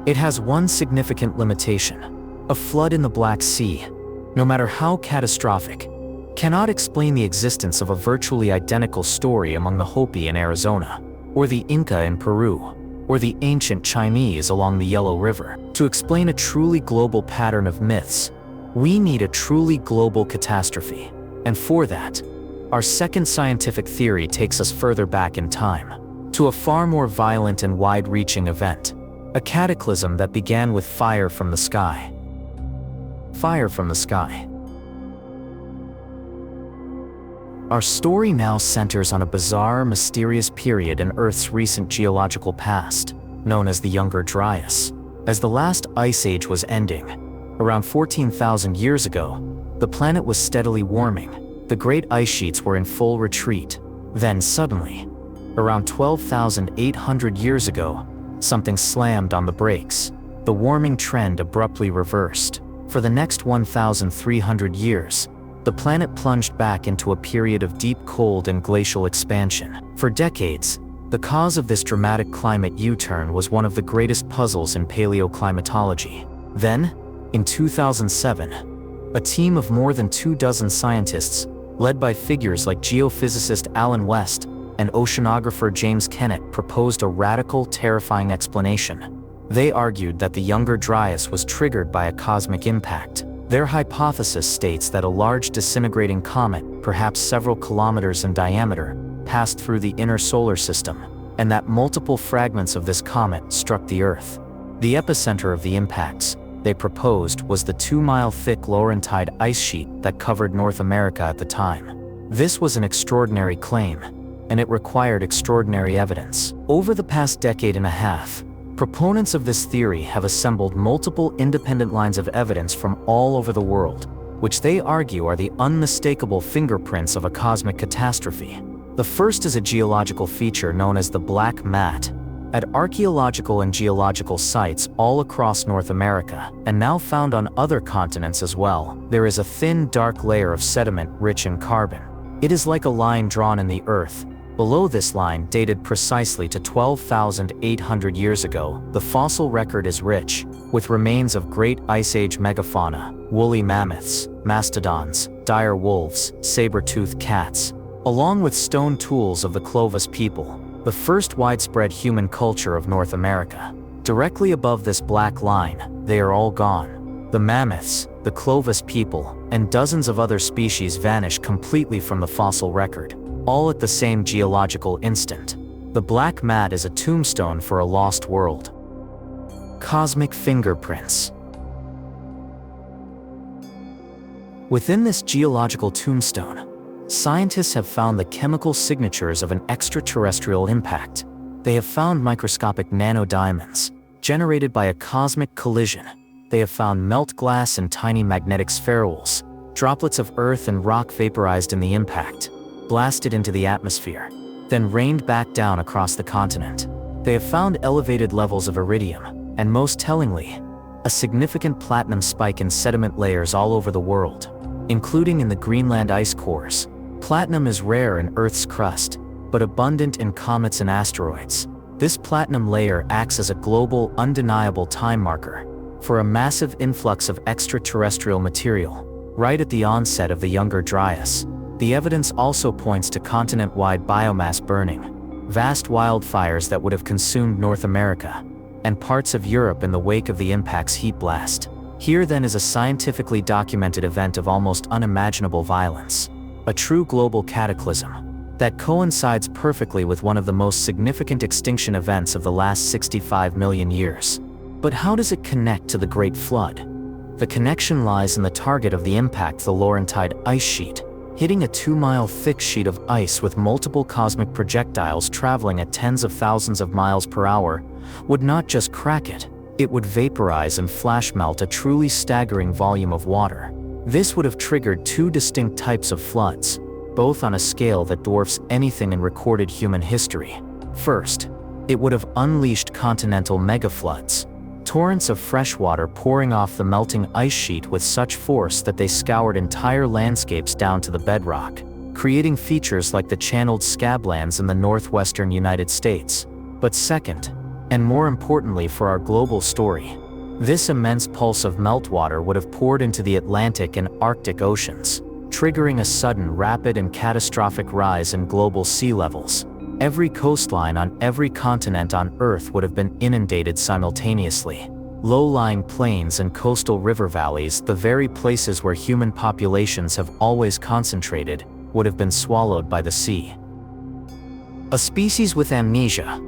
it has one significant limitation. A flood in the Black Sea, no matter how catastrophic, cannot explain the existence of a virtually identical story among the Hopi in Arizona, or the Inca in Peru, or the ancient Chinese along the Yellow River. To explain a truly global pattern of myths, we need a truly global catastrophe. And for that, our second scientific theory takes us further back in time, to a far more violent and wide-reaching event. A cataclysm that began with fire from the sky. Fire from the sky. Our story now centers on a bizarre, mysterious period in Earth's recent geological past, known as the Younger Dryas. As the last ice age was ending, around 14,000 years ago, the planet was steadily warming. The great ice sheets were in full retreat. Then suddenly, around 12,800 years ago, something slammed on the brakes. The warming trend abruptly reversed. For the next 1,300 years, the planet plunged back into a period of deep cold and glacial expansion. For decades, the cause of this dramatic climate U-turn was one of the greatest puzzles in paleoclimatology. Then, in 2007, a team of more than 24 scientists, led by figures like geophysicist Alan West and oceanographer James Kennett, proposed a radical, terrifying explanation. They argued that the Younger Dryas was triggered by a cosmic impact. Their hypothesis states that a large disintegrating comet, perhaps several kilometers in diameter, passed through the inner solar system, and that multiple fragments of this comet struck the Earth. The epicenter of the impacts, they proposed, was the 2-mile-thick Laurentide ice sheet that covered North America at the time. This was an extraordinary claim, and it required extraordinary evidence. Over the past decade and a half, proponents of this theory have assembled multiple independent lines of evidence from all over the world, which they argue are the unmistakable fingerprints of a cosmic catastrophe. The first is a geological feature known as the black mat, At archaeological and geological sites all across North America, and now found on other continents as well, there is a thin, dark layer of sediment rich in carbon. It is like a line drawn in the earth. Below this line, dated precisely to 12,800 years ago, the fossil record is rich, with remains of great Ice Age megafauna, woolly mammoths, mastodons, dire wolves, saber-toothed cats, along with stone tools of the Clovis people, the first widespread human culture of North America. Directly above this black line, they are all gone. The mammoths, the Clovis people, and dozens of other species vanish completely from the fossil record, all at the same geological instant. The black mat is a tombstone for a lost world. Cosmic fingerprints. Within this geological tombstone, scientists have found the chemical signatures of an extraterrestrial impact. They have found microscopic nanodiamonds, generated by a cosmic collision. They have found melt glass and tiny magnetic spherules, droplets of earth and rock vaporized in the impact, blasted into the atmosphere, then rained back down across the continent. They have found elevated levels of iridium, and most tellingly, a significant platinum spike in sediment layers all over the world, including in the Greenland ice cores. Platinum is rare in Earth's crust, but abundant in comets and asteroids. This platinum layer acts as a global, undeniable time marker for a massive influx of extraterrestrial material, right at the onset of the Younger Dryas. The evidence also points to continent-wide biomass burning, vast wildfires that would have consumed North America, and parts of Europe in the wake of the impact's heat blast. Here then is a scientifically documented event of almost unimaginable violence. A true global cataclysm that coincides perfectly with one of the most significant extinction events of the last 65 million years. But how does it connect to the Great Flood? The connection lies in the target of the impact, the Laurentide ice sheet. Hitting a 2-mile thick sheet of ice with multiple cosmic projectiles traveling at tens of thousands of miles per hour would not just crack it, it would vaporize and flash melt a truly staggering volume of water. This would have triggered two distinct types of floods, both on a scale that dwarfs anything in recorded human history. First, it would have unleashed continental megafloods, torrents of fresh water pouring off the melting ice sheet with such force that they scoured entire landscapes down to the bedrock, creating features like the channeled scablands in the northwestern United States. But second, and more importantly for our global story, this immense pulse of meltwater would have poured into the Atlantic and Arctic oceans, triggering a sudden, rapid, and catastrophic rise in global sea levels. Every coastline on every continent on Earth would have been inundated simultaneously. Low-lying plains and coastal river valleys, the very places where human populations have always concentrated, would have been swallowed by the sea. A species with amnesia.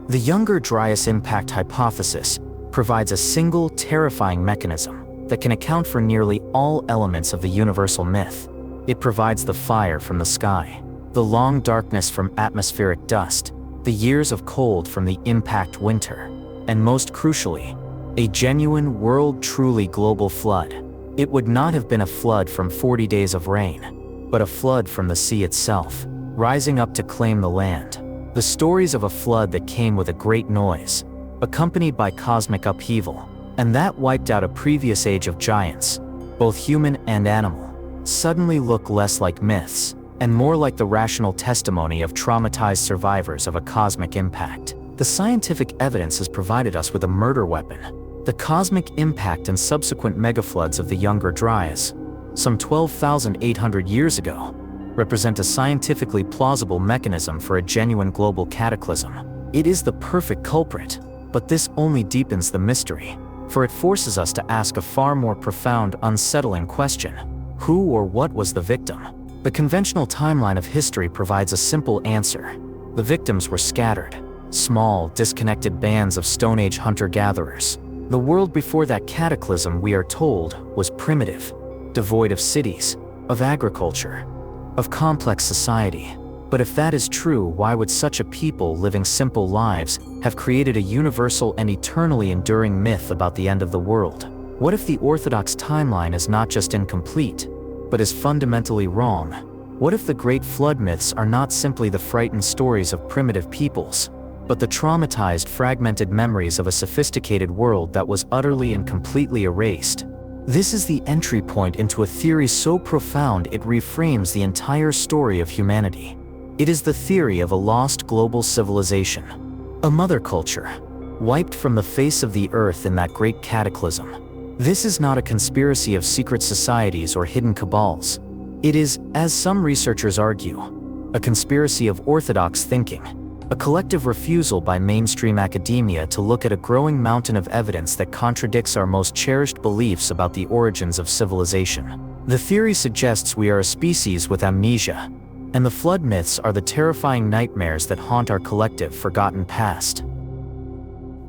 The Younger Dryas Impact Hypothesis provides a single, terrifying mechanism that can account for nearly all elements of the universal myth. It provides the fire from the sky, the long darkness from atmospheric dust, the years of cold from the impact winter, and most crucially, a genuine truly global flood. It would not have been a flood from 40 days of rain, but a flood from the sea itself, rising up to claim the land. The stories of a flood that came with a great noise, accompanied by cosmic upheaval, and that wiped out a previous age of giants, both human and animal, suddenly look less like myths, and more like the rational testimony of traumatized survivors of a cosmic impact. The scientific evidence has provided us with a murder weapon. The cosmic impact and subsequent megafloods of the Younger Dryas, some 12,800 years ago, represent a scientifically plausible mechanism for a genuine global cataclysm. It is the perfect culprit, but this only deepens the mystery, for it forces us to ask a far more profound, unsettling question. Who or what was the victim? The conventional timeline of history provides a simple answer. The victims were scattered, small, disconnected bands of Stone Age hunter-gatherers. The world before that cataclysm, we are told, was primitive, devoid of cities, of agriculture, of complex society. But if that is true, why would such a people living simple lives have created a universal and eternally enduring myth about the end of the world? What if the orthodox timeline is not just incomplete, but is fundamentally wrong? What if the great flood myths are not simply the frightened stories of primitive peoples, but the traumatized, fragmented memories of a sophisticated world that was utterly and completely erased? This is the entry point into a theory so profound it reframes the entire story of humanity. It is the theory of a lost global civilization, a mother culture, wiped from the face of the earth in that great cataclysm. This is not a conspiracy of secret societies or hidden cabals. It is, as some researchers argue, a conspiracy of orthodox thinking, a collective refusal by mainstream academia to look at a growing mountain of evidence that contradicts our most cherished beliefs about the origins of civilization. The theory suggests we are a species with amnesia, and the flood myths are the terrifying nightmares that haunt our collective forgotten past.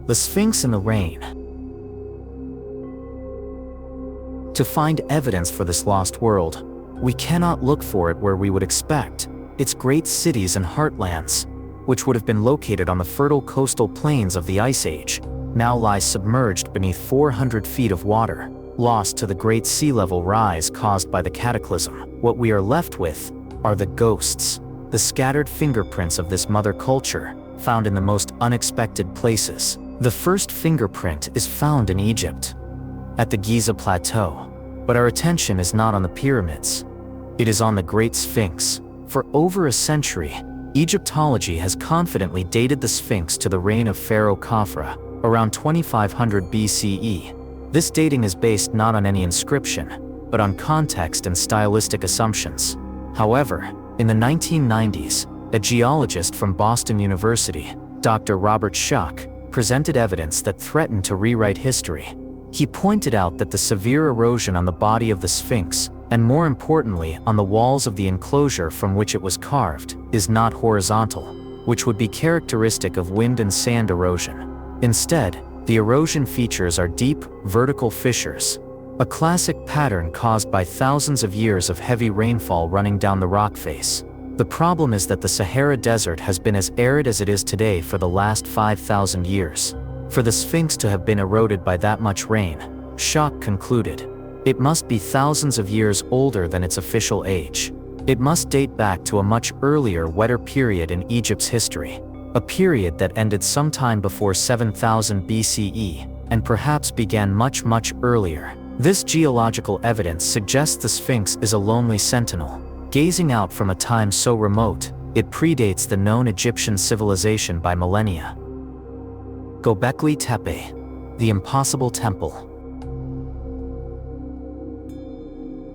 The Sphinx in the Rain. To find evidence for this lost world, we cannot look for it where we would expect, its great cities and heartlands, which would have been located on the fertile coastal plains of the Ice Age, now lie submerged beneath 400 feet of water, lost to the great sea level rise caused by the cataclysm. What we are left with are the ghosts, the scattered fingerprints of this mother culture, found in the most unexpected places. The first fingerprint is found in Egypt, at the Giza Plateau, but our attention is not on the pyramids. It is on the Great Sphinx. For over a century, Egyptology has confidently dated the Sphinx to the reign of Pharaoh Khafra, around 2500 BCE. This dating is based not on any inscription, but on context and stylistic assumptions. However, in the 1990s, a geologist from Boston University, Dr. Robert Schoch, presented evidence that threatened to rewrite history. He pointed out that the severe erosion on the body of the Sphinx, and more importantly on the walls of the enclosure from which it was carved, is not horizontal, which would be characteristic of wind and sand erosion. Instead, the erosion features are deep, vertical fissures, a classic pattern caused by thousands of years of heavy rainfall running down the rock face. The problem is that the Sahara Desert has been as arid as it is today for the last 5,000 years. For the Sphinx to have been eroded by that much rain, Schoch concluded, it must be thousands of years older than its official age. It must date back to a much earlier, wetter period in Egypt's history, a period that ended sometime before 7000 BCE, and perhaps began much, much earlier. This geological evidence suggests the Sphinx is a lonely sentinel, gazing out from a time so remote, it predates the known Egyptian civilization by millennia. Göbekli Tepe, the Impossible Temple.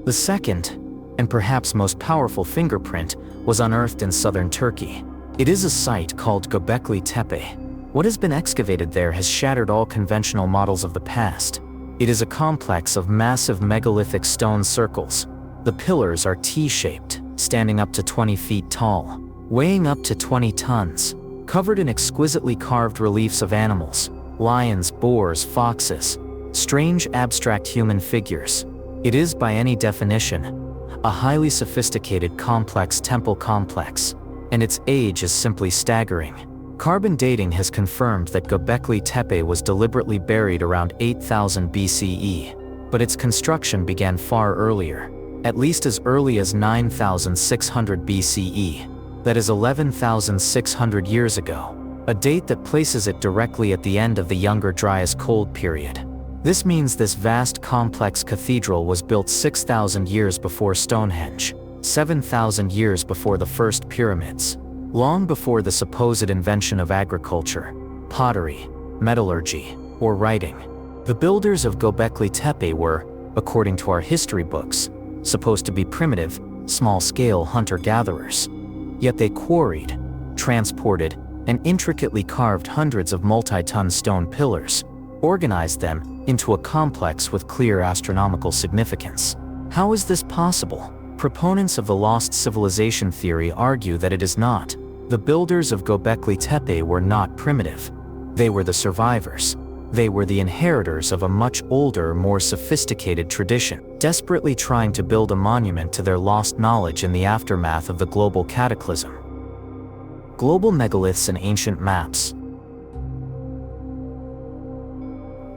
The second, and perhaps most powerful fingerprint, was unearthed in southern Turkey. It is a site called Göbekli Tepe. What has been excavated there has shattered all conventional models of the past. It is a complex of massive megalithic stone circles. The pillars are T-shaped, standing up to 20 feet tall, weighing up to 20 tons, covered in exquisitely carved reliefs of animals, lions, boars, foxes, strange abstract human figures. It is, by any definition, a highly sophisticated complex temple complex, and its age is simply staggering. Carbon dating has confirmed that Göbekli Tepe was deliberately buried around 8000 BCE, but its construction began far earlier, at least as early as 9600 BCE, that is 11,600 years ago, a date that places it directly at the end of the Younger Dryas Cold period. This means this vast complex cathedral was built 6,000 years before Stonehenge, 7,000 years before the first pyramids, long before the supposed invention of agriculture, pottery, metallurgy, or writing. The builders of Göbekli Tepe were, according to our history books, supposed to be primitive, small-scale hunter-gatherers. Yet they quarried, transported, and intricately carved hundreds of multi-ton stone pillars, organized them into a complex with clear astronomical significance. How is this possible? Proponents of the lost civilization theory argue that it is not. The builders of Göbekli Tepe were not primitive. They were the survivors. They were the inheritors of a much older, more sophisticated tradition, desperately trying to build a monument to their lost knowledge in the aftermath of the global cataclysm. Global megaliths and ancient maps.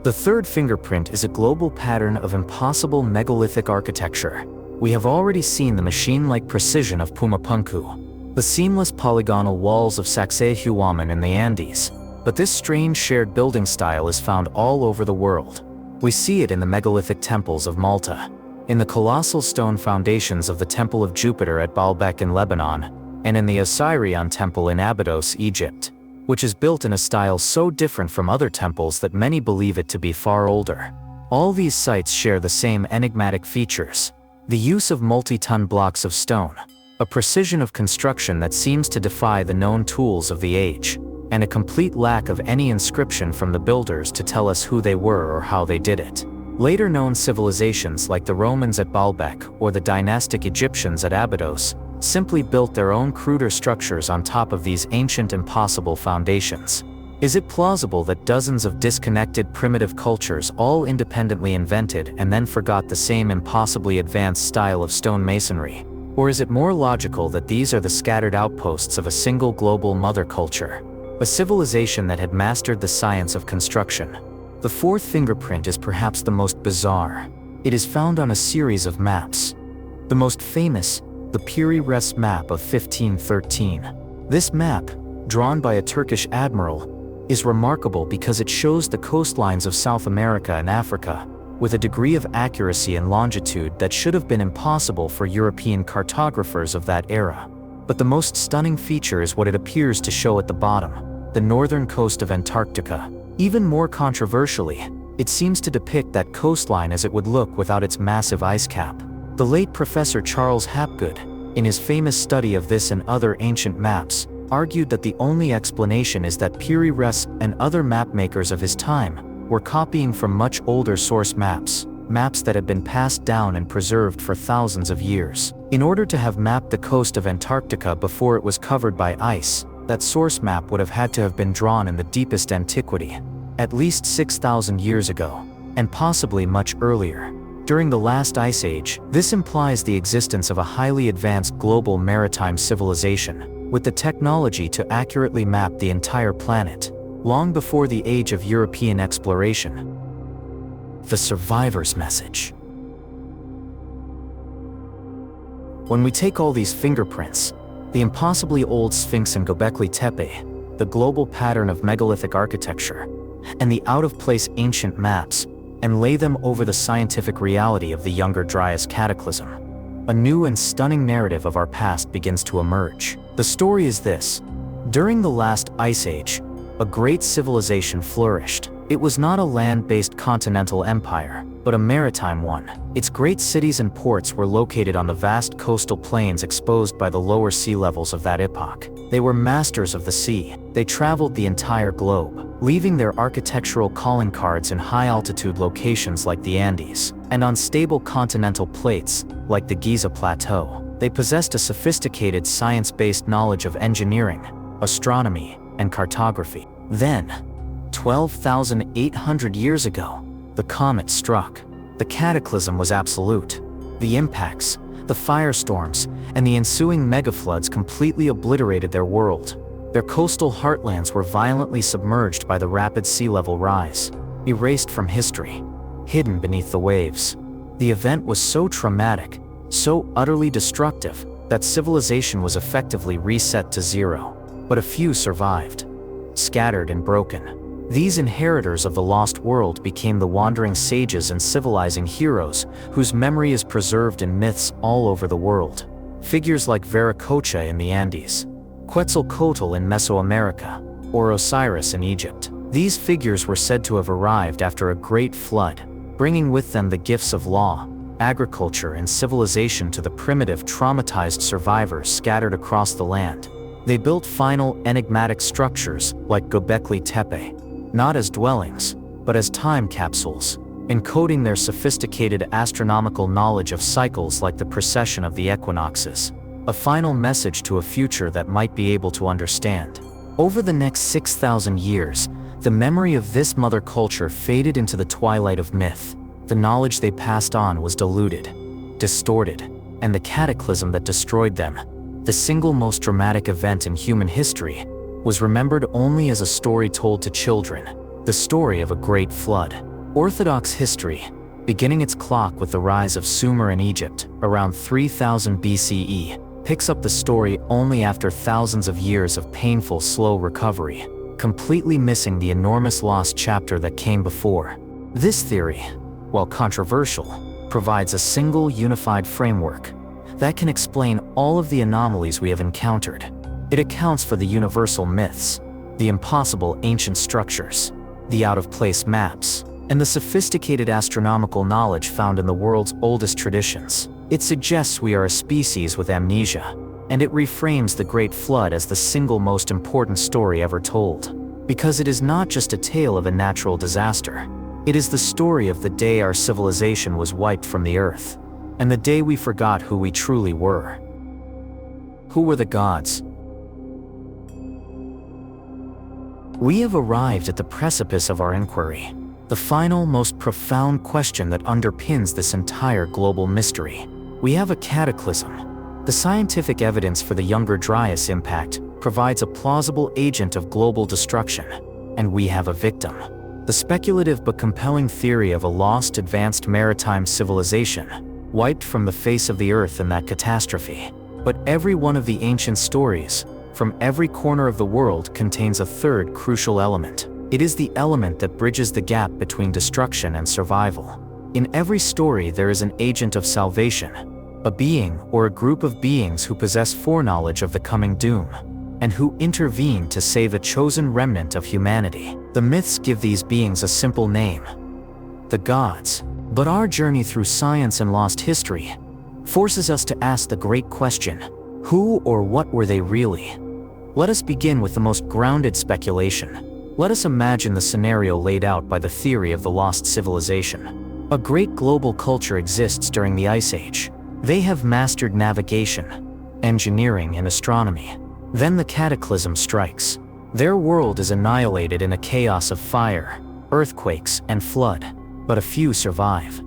The third fingerprint is a global pattern of impossible megalithic architecture, We have already seen the machine-like precision of Pumapunku, the seamless polygonal walls of Sacsayhuaman in the Andes, but this strange shared building style is found all over the world. We see it in the megalithic temples of Malta, in the colossal stone foundations of the Temple of Jupiter at Baalbek in Lebanon, and in the Osirian Temple in Abydos, Egypt, which is built in a style so different from other temples that many believe it to be far older. All these sites share the same enigmatic features: the use of multi-ton blocks of stone, a precision of construction that seems to defy the known tools of the age, and a complete lack of any inscription from the builders to tell us who they were or how they did it. Later known civilizations like the Romans at Baalbek or the dynastic Egyptians at Abydos simply built their own cruder structures on top of these ancient impossible foundations. Is it plausible that dozens of disconnected primitive cultures all independently invented and then forgot the same impossibly advanced style of stone masonry? Or is it more logical that these are the scattered outposts of a single global mother culture, a civilization that had mastered the science of construction? The fourth fingerprint is perhaps the most bizarre. It is found on a series of maps. The most famous, the Piri-Reis map of 1513. This map, drawn by a Turkish admiral, is remarkable because it shows the coastlines of South America and Africa with a degree of accuracy and longitude that should have been impossible for European cartographers of that era. But the most stunning feature is what it appears to show at the bottom: the northern coast of Antarctica. Even more controversially, it seems to depict that coastline as it would look without its massive ice cap. The late Professor Charles Hapgood, in his famous study of this and other ancient maps, argued that the only explanation is that Piri-Reis and other mapmakers of his time were copying from much older source maps that had been passed down and preserved for thousands of years. In order to have mapped the coast of Antarctica before it was covered by ice, that source map would have had to have been drawn in the deepest antiquity, at least 6,000 years ago, and possibly much earlier, during the last ice age. This implies the existence of a highly advanced global maritime civilization, with the technology to accurately map the entire planet, long before the age of European exploration. The survivor's message. When we take all these fingerprints, the impossibly old Sphinx in Göbekli Tepe, the global pattern of megalithic architecture, and the out-of-place ancient maps, and lay them over the scientific reality of the Younger Dryas cataclysm, a new and stunning narrative of our past begins to emerge. The story is this: during the last ice age, a great civilization flourished. It was not a land-based continental empire, but a maritime one. Its great cities and ports were located on the vast coastal plains exposed by the lower sea levels of that epoch. They were masters of the sea. They traveled the entire globe, leaving their architectural calling cards in high-altitude locations like the Andes, and on stable continental plates, like the Giza Plateau. They possessed a sophisticated science-based knowledge of engineering, astronomy, and cartography. Then, 12,800 years ago, the comet struck. The cataclysm was absolute. The impacts, the firestorms, and the ensuing megafloods completely obliterated their world. Their coastal heartlands were violently submerged by the rapid sea level rise, erased from history, hidden beneath the waves. The event was so traumatic, so utterly destructive, that civilization was effectively reset to zero. But a few survived, scattered and broken. These inheritors of the lost world became the wandering sages and civilizing heroes whose memory is preserved in myths all over the world. Figures like Viracocha in the Andes, Quetzalcoatl in Mesoamerica, or Osiris in Egypt. These figures were said to have arrived after a great flood, bringing with them the gifts of law, agriculture, and civilization to the primitive, traumatized survivors scattered across the land. They built final, enigmatic structures like Göbekli Tepe, not as dwellings, but as time capsules, encoding their sophisticated astronomical knowledge of cycles like the precession of the equinoxes, a final message to a future that might be able to understand. Over the next 6,000 years, the memory of this mother culture faded into the twilight of myth. The knowledge they passed on was diluted, distorted, and the cataclysm that destroyed them, the single most dramatic event in human history, was remembered only as a story told to children, the story of a great flood. Orthodox history, beginning its clock with the rise of Sumer in Egypt around 3000 BCE, picks up the story only after thousands of years of painful, slow recovery, completely missing the enormous lost chapter that came before. This theory, while controversial, provides a single unified framework that can explain all of the anomalies we have encountered. It accounts for the universal myths, the impossible ancient structures, the out-of-place maps, and the sophisticated astronomical knowledge found in the world's oldest traditions. It suggests we are a species with amnesia, and it reframes the Great Flood as the single most important story ever told. Because it is not just a tale of a natural disaster, it is the story of the day our civilization was wiped from the earth, and the day we forgot who we truly were. Who were the gods? We have arrived at the precipice of our inquiry, the final, most profound question that underpins this entire global mystery. We have a cataclysm. The scientific evidence for the Younger Dryas impact provides a plausible agent of global destruction, and we have a victim. The speculative but compelling theory of a lost advanced maritime civilization, wiped from the face of the earth in that catastrophe. But every one of the ancient stories, from every corner of the world, contains a third crucial element. It is the element that bridges the gap between destruction and survival. In every story there is an agent of salvation, a being or a group of beings who possess foreknowledge of the coming doom, and who intervene to save a chosen remnant of humanity. The myths give these beings a simple name: the gods. But our journey through science and lost history forces us to ask the great question: who or what were they really? Let us begin with the most grounded speculation. Let us imagine the scenario laid out by the theory of the lost civilization. A great global culture exists during the Ice Age. They have mastered navigation, engineering, and astronomy. Then the cataclysm strikes. Their world is annihilated in a chaos of fire, earthquakes, and flood. But a few survive.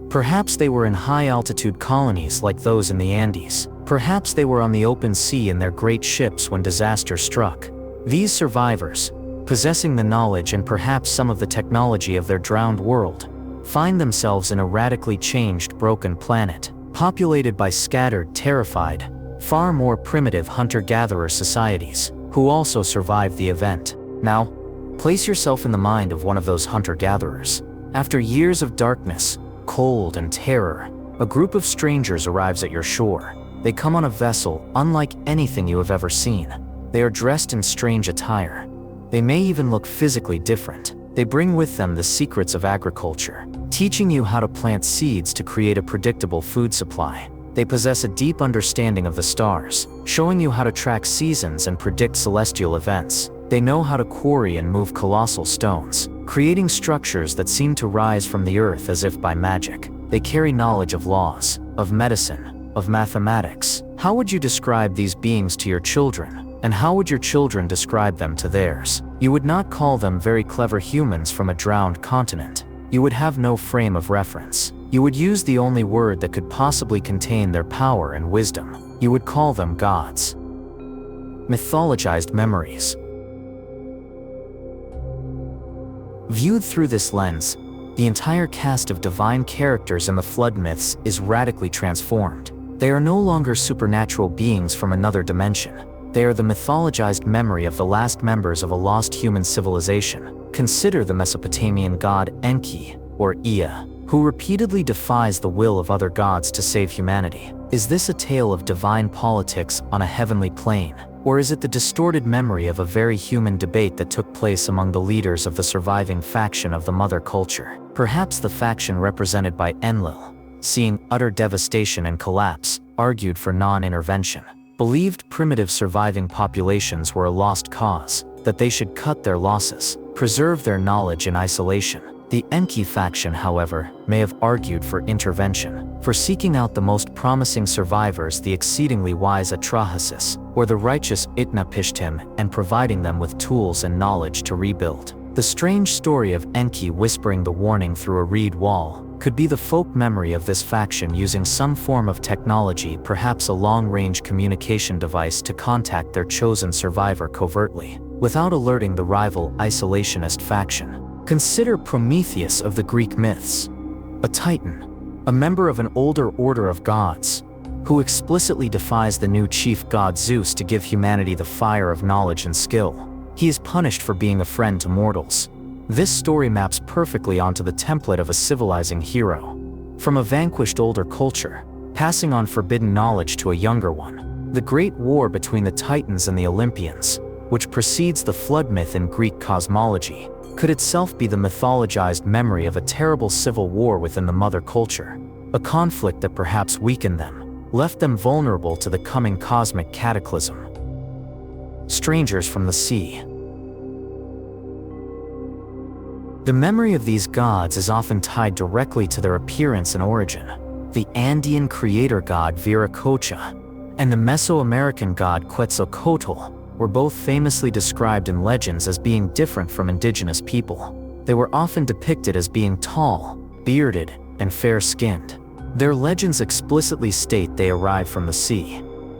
Perhaps they were in high-altitude colonies like those in the Andes. Perhaps they were on the open sea in their great ships when disaster struck. These survivors, possessing the knowledge and perhaps some of the technology of their drowned world, find themselves in a radically changed, broken planet, populated by scattered, terrified, far more primitive hunter-gatherer societies, who also survived the event. Now, place yourself in the mind of one of those hunter-gatherers. After years of darkness, cold, and terror, a group of strangers arrives at your shore. They come on a vessel unlike anything you have ever seen. They are dressed in strange attire. They may even look physically different. They bring with them the secrets of agriculture, teaching you how to plant seeds to create a predictable food supply. They possess a deep understanding of the stars, showing you how to track seasons and predict celestial events. They know how to quarry and move colossal stones, creating structures that seem to rise from the earth as if by magic. They carry knowledge of laws, of medicine, of mathematics. How would you describe these beings to your children? And how would your children describe them to theirs? You would not call them very clever humans from a drowned continent. You would have no frame of reference. You would use the only word that could possibly contain their power and wisdom. You would call them gods. Mythologized memories. Viewed through this lens, the entire cast of divine characters in the flood myths is radically transformed. They are no longer supernatural beings from another dimension. They are the mythologized memory of the last members of a lost human civilization. Consider the Mesopotamian god Enki, or Ea, who repeatedly defies the will of other gods to save humanity. Is this a tale of divine politics on a heavenly plane? Or is it the distorted memory of a very human debate that took place among the leaders of the surviving faction of the mother culture? Perhaps the faction represented by Enlil, seeing utter devastation and collapse, argued for non-intervention. Believed primitive surviving populations were a lost cause, that they should cut their losses, preserve their knowledge in isolation. The Enki faction, however, may have argued for intervention, for seeking out the most promising survivors, the exceedingly wise Atrahasis, or the righteous Itnapishtim, and providing them with tools and knowledge to rebuild. The strange story of Enki whispering the warning through a reed wall could be the folk memory of this faction using some form of technology, perhaps a long-range communication device, to contact their chosen survivor covertly, without alerting the rival isolationist faction. Consider Prometheus of the Greek myths. A titan, a member of an older order of gods, who explicitly defies the new chief god Zeus to give humanity the fire of knowledge and skill. He is punished for being a friend to mortals. This story maps perfectly onto the template of a civilizing hero. From a vanquished older culture, passing on forbidden knowledge to a younger one. The great war between the Titans and the Olympians, which precedes the flood myth in Greek cosmology, could itself be the mythologized memory of a terrible civil war within the mother culture. A conflict that perhaps weakened them, left them vulnerable to the coming cosmic cataclysm. Strangers from the sea. The memory of these gods is often tied directly to their appearance and origin. The Andean creator god Viracocha and the Mesoamerican god Quetzalcoatl were both famously described in legends as being different from indigenous people. They were often depicted as being tall, bearded, and fair-skinned. Their legends explicitly state they arrived from the sea.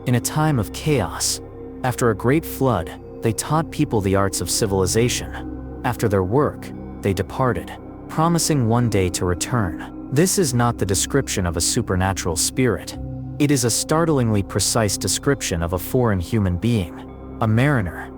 In a time of chaos, after a great flood, they taught people the arts of civilization. After their work, they departed, promising one day to return. This is not the description of a supernatural spirit. It is a startlingly precise description of a foreign human being. A mariner,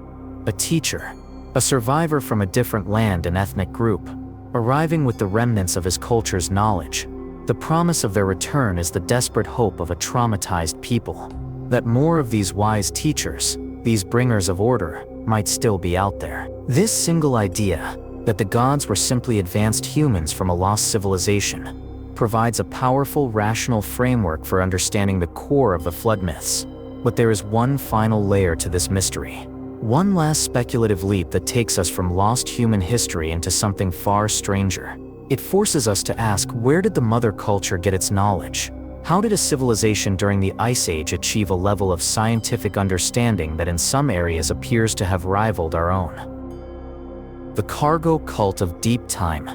a teacher, a survivor from a different land and ethnic group, arriving with the remnants of his culture's knowledge. The promise of their return is the desperate hope of a traumatized people, that more of these wise teachers, these bringers of order, might still be out there. This single idea, that the gods were simply advanced humans from a lost civilization, provides a powerful rational framework for understanding the core of the flood myths. But there is one final layer to this mystery. One last speculative leap that takes us from lost human history into something far stranger. It forces us to ask, where did the mother culture get its knowledge? How did a civilization during the Ice Age achieve a level of scientific understanding that in some areas appears to have rivaled our own? The cargo cult of deep time.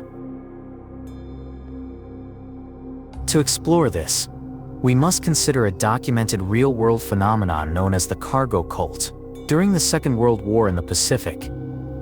To explore this, we must consider a documented real-world phenomenon known as the cargo cult. During the Second World War in the Pacific,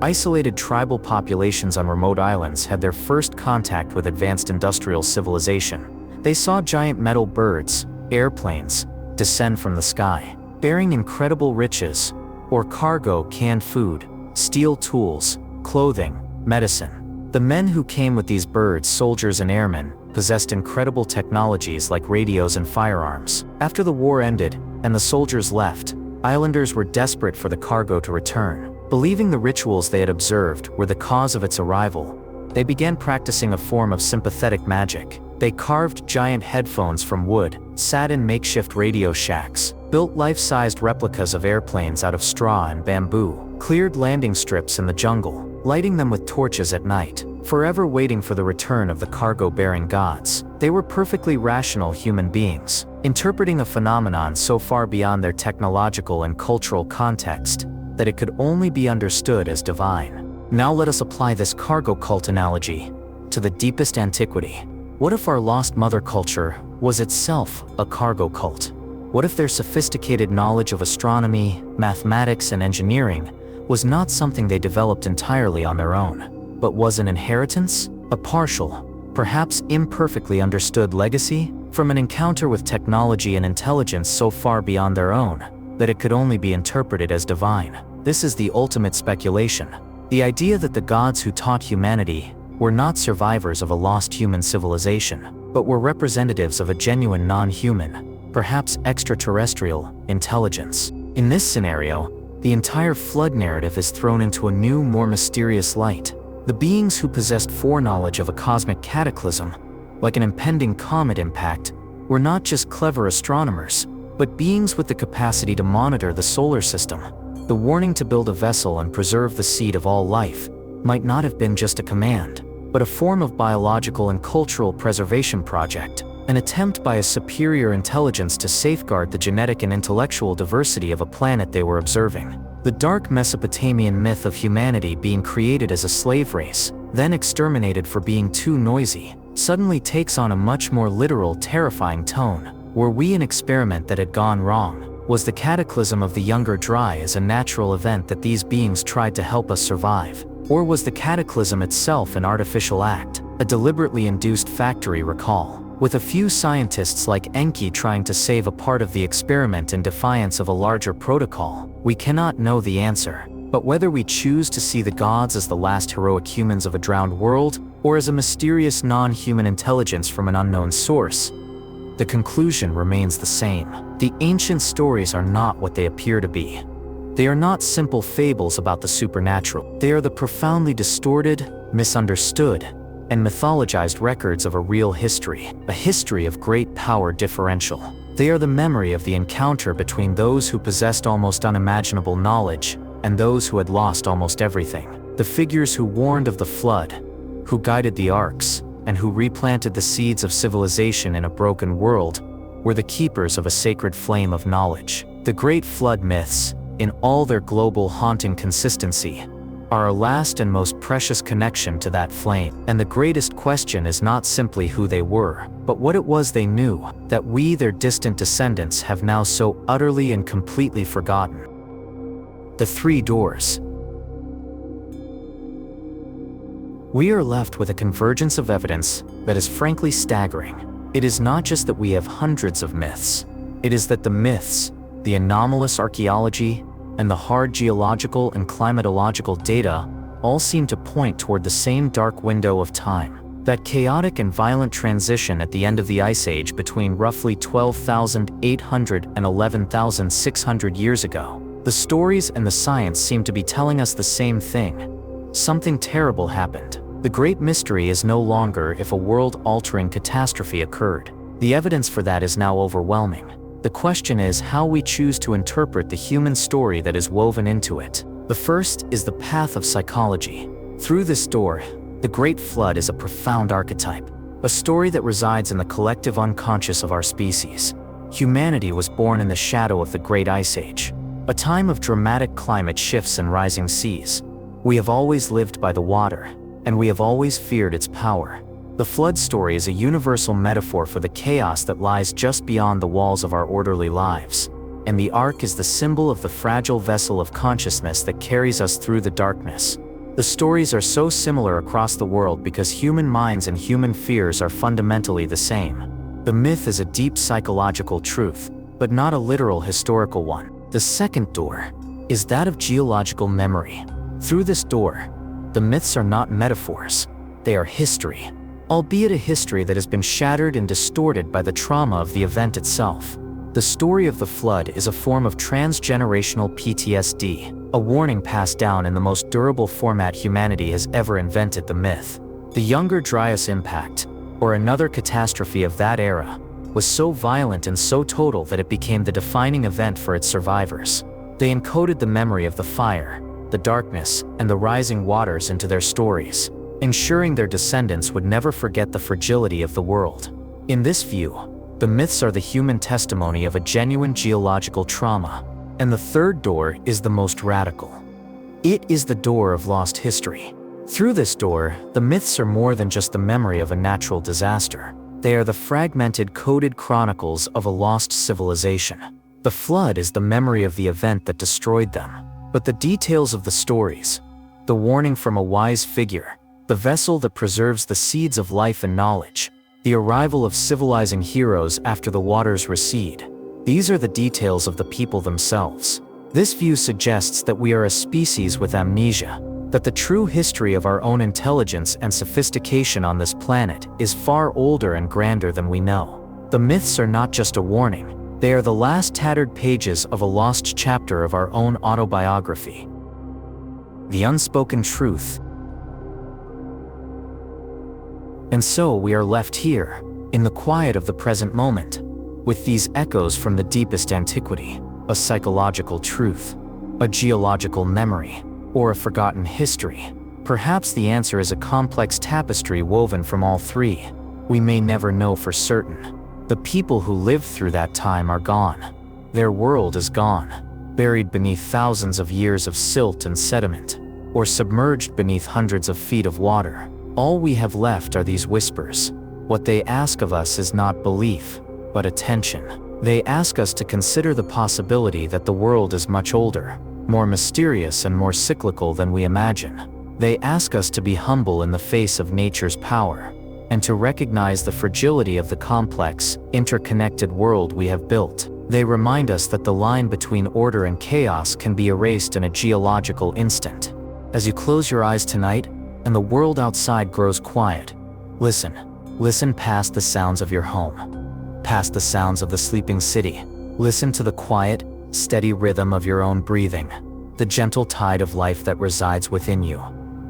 isolated tribal populations on remote islands had their first contact with advanced industrial civilization. They saw giant metal birds, airplanes, descend from the sky, bearing incredible riches, or cargo, canned food, steel tools, clothing, medicine. The men who came with these birds, soldiers and airmen, possessed incredible technologies like radios and firearms. After the war ended and the soldiers left, islanders were desperate for the cargo to return. Believing the rituals they had observed were the cause of its arrival, they began practicing a form of sympathetic magic. They carved giant headphones from wood, sat in makeshift radio shacks, built life-sized replicas of airplanes out of straw and bamboo, cleared landing strips in the jungle, lighting them with torches at night, forever waiting for the return of the cargo-bearing gods. They were perfectly rational human beings, interpreting a phenomenon so far beyond their technological and cultural context that it could only be understood as divine. Now let us apply this cargo cult analogy to the deepest antiquity. What if our lost mother culture was itself a cargo cult? What if their sophisticated knowledge of astronomy, mathematics, and engineering was not something they developed entirely on their own, but was an inheritance, a partial, perhaps imperfectly understood legacy from an encounter with technology and intelligence so far beyond their own that it could only be interpreted as divine? This is the ultimate speculation. The idea that the gods who taught humanity were not survivors of a lost human civilization, but were representatives of a genuine non-human, perhaps extraterrestrial, intelligence. In this scenario, the entire flood narrative is thrown into a new, more mysterious light. The beings who possessed foreknowledge of a cosmic cataclysm, like an impending comet impact, were not just clever astronomers, but beings with the capacity to monitor the solar system. The warning to build a vessel and preserve the seed of all life might not have been just a command, but a form of biological and cultural preservation project, an attempt by a superior intelligence to safeguard the genetic and intellectual diversity of a planet they were observing. The dark Mesopotamian myth of humanity being created as a slave race, then exterminated for being too noisy, suddenly takes on a much more literal, terrifying tone. Were we an experiment that had gone wrong? Was the cataclysm of the Younger Dryas a natural event that these beings tried to help us survive? Or was the cataclysm itself an artificial act, a deliberately induced factory recall, with a few scientists like Enki trying to save a part of the experiment in defiance of a larger protocol. We cannot know the answer, but whether we choose to see the gods as the last heroic humans of a drowned world, or as a mysterious non-human intelligence from an unknown source, the conclusion remains the same. The ancient stories are not what they appear to be. They are not simple fables about the supernatural. They are the profoundly distorted, misunderstood, and mythologized records of a real history, a history of great power differential. They are the memory of the encounter between those who possessed almost unimaginable knowledge and those who had lost almost everything. The figures who warned of the flood, who guided the arcs, and who replanted the seeds of civilization in a broken world, were the keepers of a sacred flame of knowledge. The great flood myths, in all their global haunting consistency, are our last and most precious connection to that flame. And the greatest question is not simply who they were, but what it was they knew, that we, their distant descendants, have now so utterly and completely forgotten. The three doors. We are left with a convergence of evidence that is frankly staggering. It is not just that we have hundreds of myths. It is that the myths, the anomalous archaeology, and the hard geological and climatological data all seem to point toward the same dark window of time. That chaotic and violent transition at the end of the Ice Age between roughly 12,800 and 11,600 years ago. The stories and the science seem to be telling us the same thing. Something terrible happened. The great mystery is no longer if a world-altering catastrophe occurred. The evidence for that is now overwhelming. The question is how we choose to interpret the human story that is woven into it. The first is the path of psychology. Through this door, the Great Flood is a profound archetype, a story that resides in the collective unconscious of our species. Humanity was born in the shadow of the Great Ice Age, a time of dramatic climate shifts and rising seas. We have always lived by the water, and we have always feared its power. The flood story is a universal metaphor for the chaos that lies just beyond the walls of our orderly lives, and the ark is the symbol of the fragile vessel of consciousness that carries us through the darkness. The stories are so similar across the world because human minds and human fears are fundamentally the same. The myth is a deep psychological truth, but not a literal historical one. The second door is that of geological memory. Through this door, the myths are not metaphors, they are history. Albeit a history that has been shattered and distorted by the trauma of the event itself. The story of the flood is a form of transgenerational PTSD, a warning passed down in the most durable format humanity has ever invented: the myth. The Younger Dryas Impact, or another catastrophe of that era, was so violent and so total that it became the defining event for its survivors. They encoded the memory of the fire, the darkness, and the rising waters into their stories, ensuring their descendants would never forget the fragility of the world. In this view, the myths are the human testimony of a genuine geological trauma. And the third door is the most radical. It is the door of lost history. Through this door, the myths are more than just the memory of a natural disaster. They are the fragmented, coded chronicles of a lost civilization. The flood is the memory of the event that destroyed them. But the details of the stories, the warning from a wise figure, the vessel that preserves the seeds of life and knowledge, the arrival of civilizing heroes after the waters recede. These are the details of the people themselves. This view suggests that we are a species with amnesia, that the true history of our own intelligence and sophistication on this planet is far older and grander than we know. The myths are not just a warning, they are the last tattered pages of a lost chapter of our own autobiography. The unspoken truth. And so we are left here, in the quiet of the present moment, with these echoes from the deepest antiquity, a psychological truth, a geological memory, or a forgotten history. Perhaps the answer is a complex tapestry woven from all three. We may never know for certain. The people who lived through that time are gone. Their world is gone, buried beneath thousands of years of silt and sediment, or submerged beneath hundreds of feet of water. All we have left are these whispers. What they ask of us is not belief, but attention. They ask us to consider the possibility that the world is much older, more mysterious and more cyclical than we imagine. They ask us to be humble in the face of nature's power, and to recognize the fragility of the complex, interconnected world we have built. They remind us that the line between order and chaos can be erased in a geological instant. As you close your eyes tonight, and the world outside grows quiet, listen. Listen past the sounds of your home, past the sounds of the sleeping city. Listen to the quiet, steady rhythm of your own breathing, the gentle tide of life that resides within you.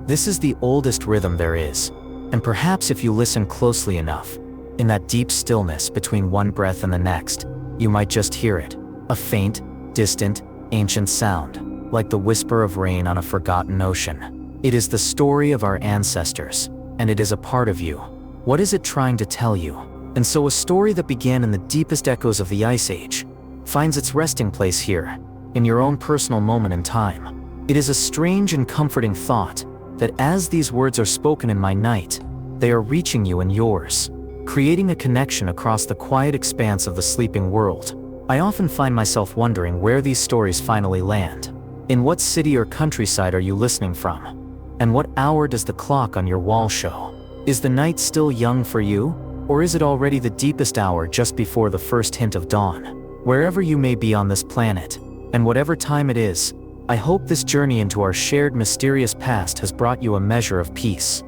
This is the oldest rhythm there is, and perhaps if you listen closely enough, in that deep stillness between one breath and the next, you might just hear it, a faint, distant, ancient sound, like the whisper of rain on a forgotten ocean. It is the story of our ancestors, and it is a part of you. What is it trying to tell you? And so a story that began in the deepest echoes of the Ice Age finds its resting place here, in your own personal moment in time. It is a strange and comforting thought that as these words are spoken in my night, they are reaching you in yours, creating a connection across the quiet expanse of the sleeping world. I often find myself wondering where these stories finally land. In what city or countryside are you listening from? And what hour does the clock on your wall show? Is the night still young for you, or is it already the deepest hour just before the first hint of dawn? Wherever you may be on this planet, and whatever time it is, I hope this journey into our shared mysterious past has brought you a measure of peace,